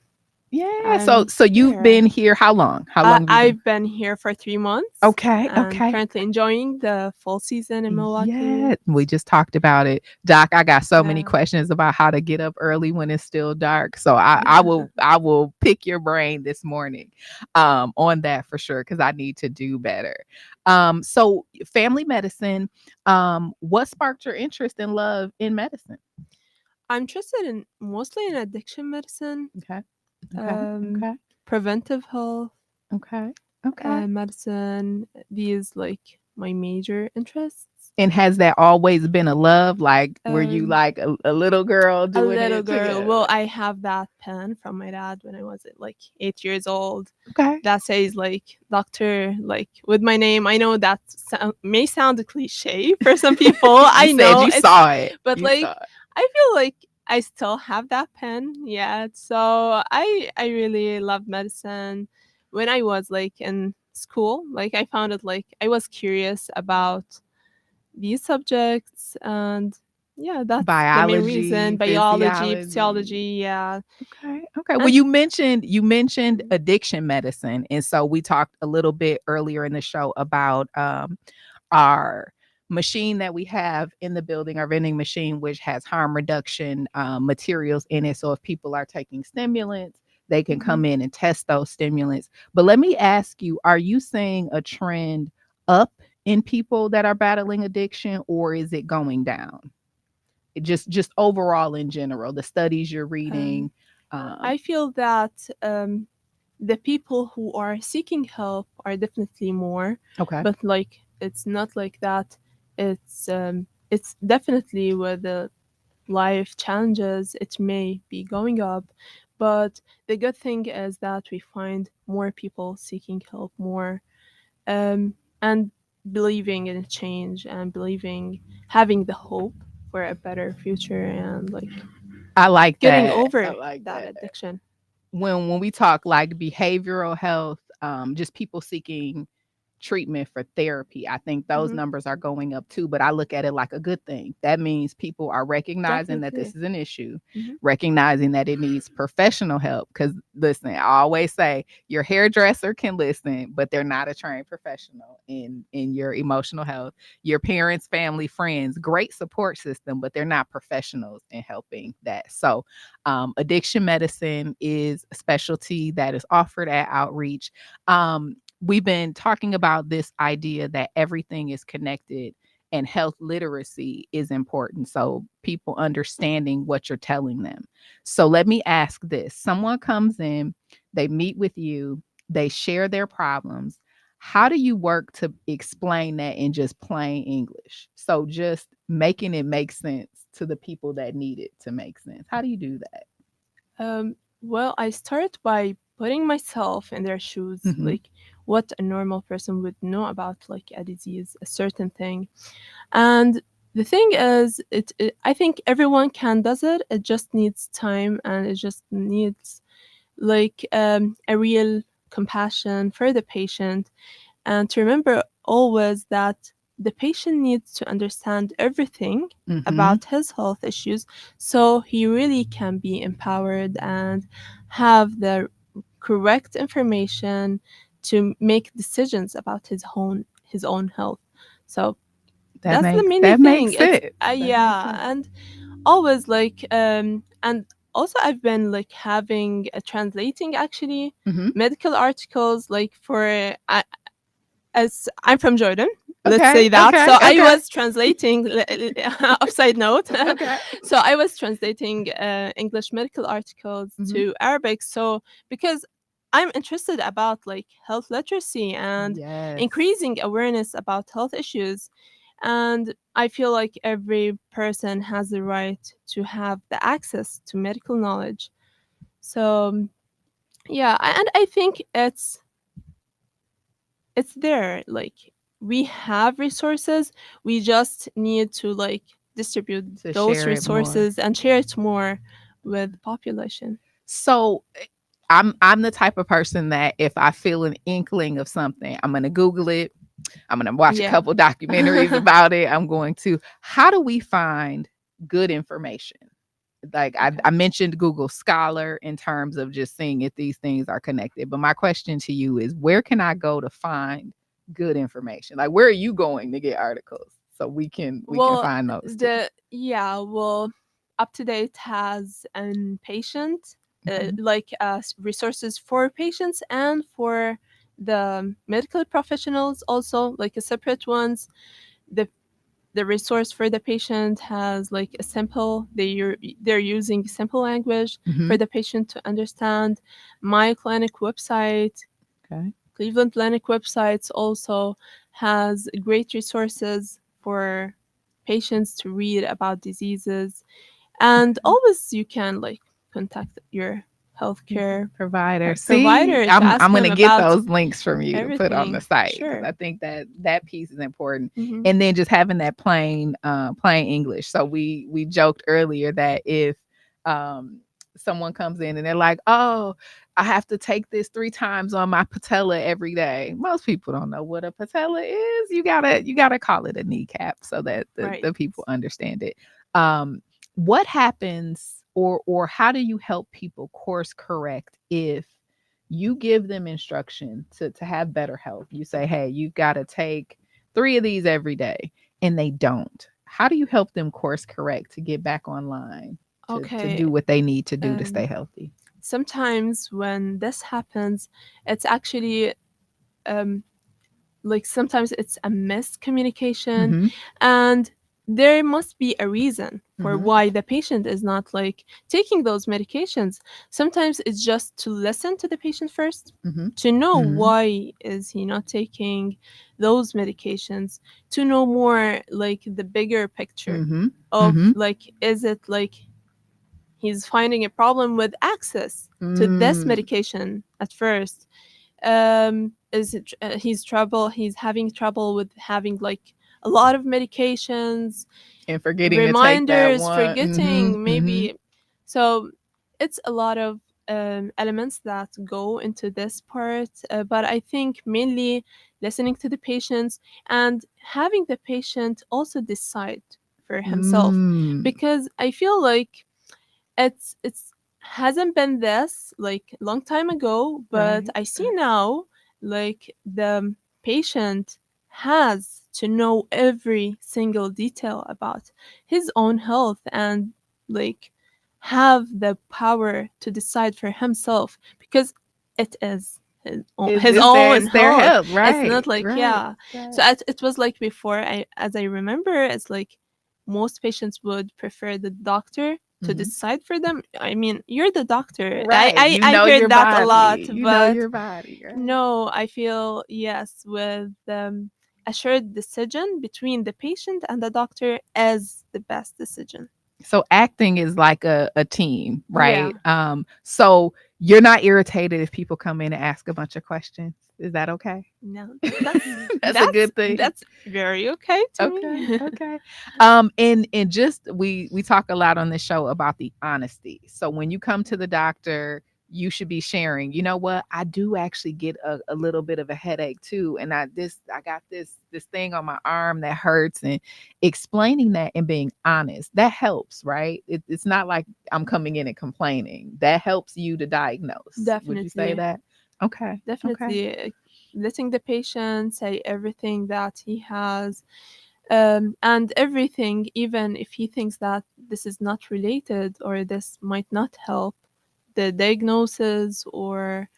Yeah. I'm So you've here. been here how long? How long have you been? I've been here for 3 months. Okay. And Okay. currently enjoying the fall season in Milwaukee. Yeah, we just talked about it. Doc, I got so many Yeah. questions about how to get up early when it's still dark. So I will pick your brain this morning on that for sure because I need to do better. So family medicine, what sparked your interest and love in medicine? I'm interested mostly in addiction medicine, Okay. preventive health, Okay. medicine. These like my major interests. And has that always been a love? Like, were you Um, like a little girl A doing little it? girl. together? Well, I have that pen from my dad when I was like 8 years old. Okay. That says like doctor, like with my name. I know that may sound cliche for some people. I You know said you it's- saw it, but You like saw it. I feel like I still have that pen. Yeah. So I really love medicine. When I was like in school, like I found it like I was curious about these subjects, and yeah, that's the main reason. Biology, physiology, yeah. Okay. Well, And- you mentioned addiction medicine, and so we talked a little bit earlier in the show about our machine that we have in the building, our vending machine, which has harm reduction materials in it. So if people are taking stimulants, they can come in and test those stimulants. But let me ask you, are you seeing a trend up in people that are battling addiction, or is it going down? Just overall in general, the studies you're reading. I feel that the people who are seeking help are definitely more, Okay. but like it's not like that. It's definitely with the life challenges it may be going up, but the good thing is that we find more people seeking help more, and believing in change and having the hope for a better future and like I like getting that. over I like that that. addiction. When we talk like behavioral health, just people seeking treatment for therapy. I think those Mhm. numbers are going up too, but I look at it like a good thing. That means people are recognizing that this is an issue, Mhm. recognizing that it needs professional help. Because listen, I always say your hairdresser can listen, but they're not a trained professional in your emotional health. Your parents, family, friends, great support system, but they're not professionals in helping that. So addiction medicine is a specialty that is offered at Outreach. We've been talking about this idea that everything is connected and health literacy is important. So people understanding what you're telling them. So let me ask this. Someone comes in, they meet with you, they share their problems. How do you work to explain that in just plain English? So just making it make sense to the people that need it to make sense. How do you do that? Well, I start by putting myself in their shoes, Mhm. like what a normal person would know about like a disease, a certain thing. And the thing is, I think everyone can does it. It just needs time, and it just needs like a real compassion for the patient, and to remember always that the patient needs to understand everything Mhm. about his health issues so he really can be empowered and have the correct information to make decisions about his own health. So that's the main thing. Makes It's sense. That makes yeah, sense. and always like and also I've been like having a translating actually Mhm. medical articles like for as I'm from Jordan, let's Okay. say that. Okay. So I Okay. was translating upside note. Okay. So I was translating English medical articles Mhm. to Arabic. So because I'm interested about like health literacy and Yes. increasing awareness about health issues. And I feel like every person has the right to have the access to medical knowledge. So yeah, and I think it's there, like we have resources, we just need to like distribute To those share it more. resources and share it more with the population. So I'm the type of person that if I feel an inkling of something, I'm gonna Google it. I'm gonna watch a Yeah. couple documentaries about it. I'm going to. How do we find good information? Like I mentioned Google Scholar in terms of just seeing if these things are connected. But my question to you is, where can I go to find good information? Like, where are you going to get articles so we can Well, find those too? well, Up to Date has an patient Mhm. like resources for patients and for the medical professionals also, like a separate ones. The resource for the patient has like a simple, they're using simple language for Mhm. the patient to understand. My clinic website, Okay. Cleveland Clinic websites also has great resources for patients to read about diseases. And always you can like contact your healthcare Provider. provider See, to ask I'm them gonna get about those links from you to put on the everything. site because Sure. I think that piece is important. Mhm. And then just having that plain English. So we joked earlier that if someone comes in and they're like, "Oh, I have to take this 3 times on my patella every day." Most people don't know what a patella is. You gotta call it a kneecap so that Right. the people understand it. What happens or how do you help people course correct if you give them instruction to have better health? You say, "Hey, you've got to take 3 of these every day," and they don't. How do you help them course correct to get back online to Okay. do what they need to do to stay Um, healthy? Sometimes when this happens, it's actually um, like sometimes it's a miscommunication, Mhm. and there must be a reason for Mhm. why the patient is not like taking those medications. Sometimes it's just to listen to the patient first, Mhm. to know Mhm. why is he not taking those medications, to know more like the bigger picture Mhm. of Mhm. like, is it like he's finding a problem with access to this Mm. medication at first? Is it he's having trouble with having like a lot of medications, And forgetting to take that reminders, one. Mhm. forgetting Mhm. maybe. So it's a lot of elements that go into this part, but I think mainly listening to the patients, and having the patient also decide for himself. Because I feel like it's hasn't been this like long time ago, but Right. I see now like the patient has to know every single detail about his own health and like have the power to decide for himself, because it is his own It's their health. health, right? It's not like right, yeah. right. So it was like before, as I remember, it's like most patients would prefer the doctor to Mhm. decide for them. I mean, you're the doctor. Right. I, You I know your heard that a lot, body. You know but your body, right? no, I feel yes, with a shared decision between the patient and the doctor as the best decision. So acting is like a team, Yeah. right? So you're not irritated if people come in and ask a bunch of questions. Is that okay? No, that's That's a good thing. That's very okay to Okay, me. okay. And just we talk a lot on this show about the honesty. So when you come to the doctor, you should be sharing, you know what, I do actually get a little bit of a headache too. And I got this thing on my arm that hurts, and explaining that and being honest, that helps, right? It's not like I'm coming in and complaining. That helps you to diagnose. Would you say Definitely. that? Okay. Okay. Definitely. Letting the patient say everything that he has, and everything, even if he thinks that this is not related or this might not help, the diagnosis or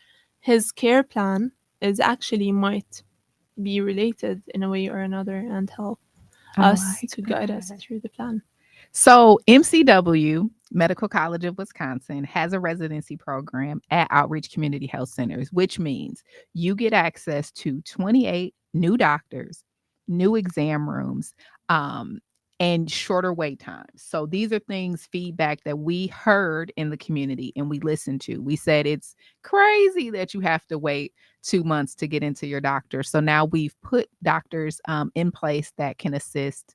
his care plan is actually might be related in a way or another and help I us like to guide us that. through the plan. So, MCW, Medical College of Wisconsin, has a residency program at Outreach Community Health Centers, which means you get access to 28 new doctors, new exam rooms, and shorter wait times. So, these are things, feedback that we heard in the community and we listened to. We said it's crazy that you have to wait 2 months to get into your doctor. So, now we've put doctors in place that can assist.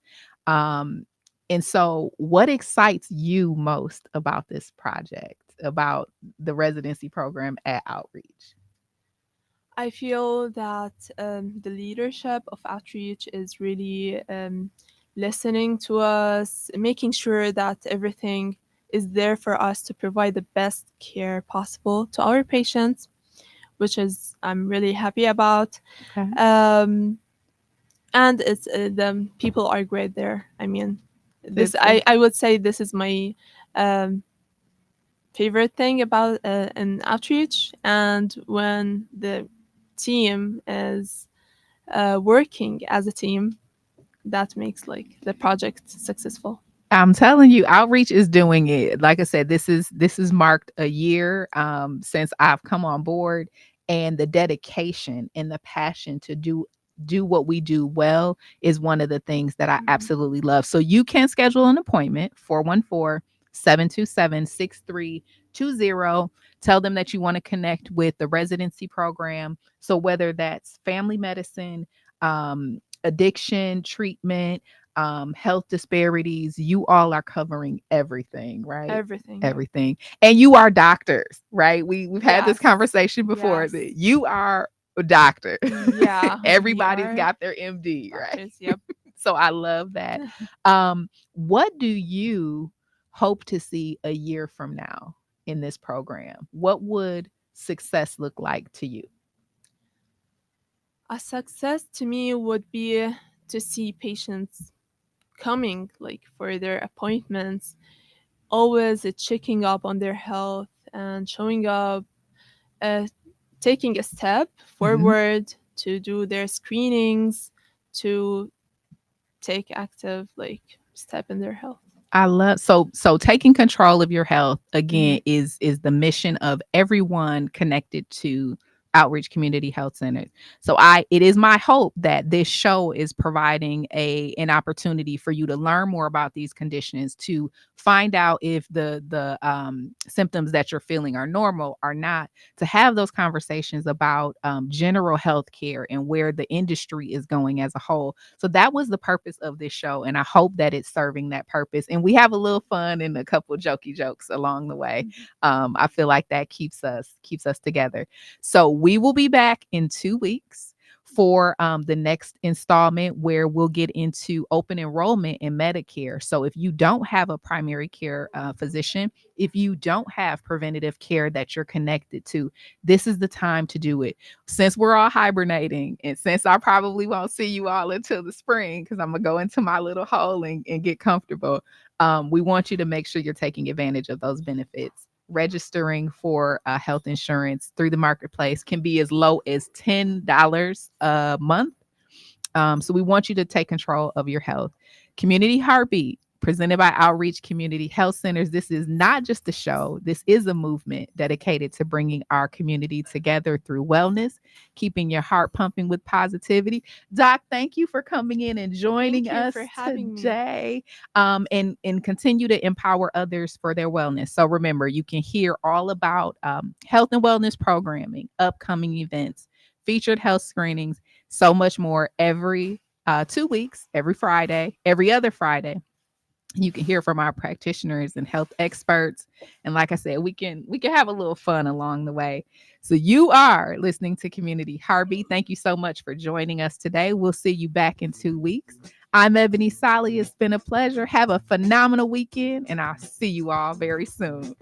And so, what excites you most about this project, about the residency program at Outreach? I feel that the leadership of Outreach is really listening to us, making sure that everything is there for us to provide the best care possible to our patients, which is I'm really happy about. Okay. And it's the people are great there. I mean, this It's good. I would say this is my um, favorite thing about an Outreach, and when the team is working as a team, that makes like the project successful. I'm telling you, Outreach is doing it. Like I said, this is marked a year since I've come on board, and the dedication and the passion to do what we do well is one of the things that I absolutely love. So you can schedule an appointment, 414-727-6320. Tell them that you want to connect with the residency program. So whether that's family medicine, addiction treatment, health disparities, you all are covering everything, right? Everything. Everything. And you are doctors, right? We've had this Yes. conversation before. Yes. That you are a doctor. Yeah. we Everybody's are got their MD, right? doctors, Yep. So I love that. What do you hope to see a year from now in this program? What would success look like to you? A success to me would be to see patients coming like for their appointments, always checking up on their health and showing up, uh, taking a step forward to do their screenings, to take active like step in their health. I love so taking control of your health again Mm-hmm. is the mission of everyone connected to Outreach Community Health Centers. So it is my hope that this show is providing an opportunity for you to learn more about these conditions, to find out if the symptoms that you're feeling are normal or not, to have those conversations about general health care and where the industry is going as a whole. So that was the purpose of this show, and I hope that it's serving that purpose. And we have a little fun and a couple jokey jokes along the way. I feel like that keeps us together. So we will be back in 2 weeks for the next installment, where we'll get into open enrollment in Medicare. So if you don't have a primary care physician, if you don't have preventative care that you're connected to, this is the time to do it. Since we're all hibernating, and since I probably won't see you all until the spring, because I'm going to go into my little hole and get comfortable, we want you to make sure you're taking advantage of those benefits. Registering for health insurance through the marketplace can be as low as $10 a month. So we want you to take control of your health. Community Heartbeat, presented by Outreach Community Health Centers. This is not just a show. This is a movement dedicated to bringing our community together through wellness, keeping your heart pumping with positivity. Doc, thank you for coming in and joining us for having me. today, and continue to empower others for their wellness. So remember, you can hear all about health and wellness programming, upcoming events, featured health screenings, so much more every 2 weeks, every Friday, every other Friday. You can hear from our practitioners and health experts. And like I said, we can have a little fun along the way. So you are listening to Community Heartbeat. Thank you so much for joining us today. We'll see you back in 2 weeks. I'm Ebony Solly. It's been a pleasure. Have a phenomenal weekend, and I'll see you all very soon.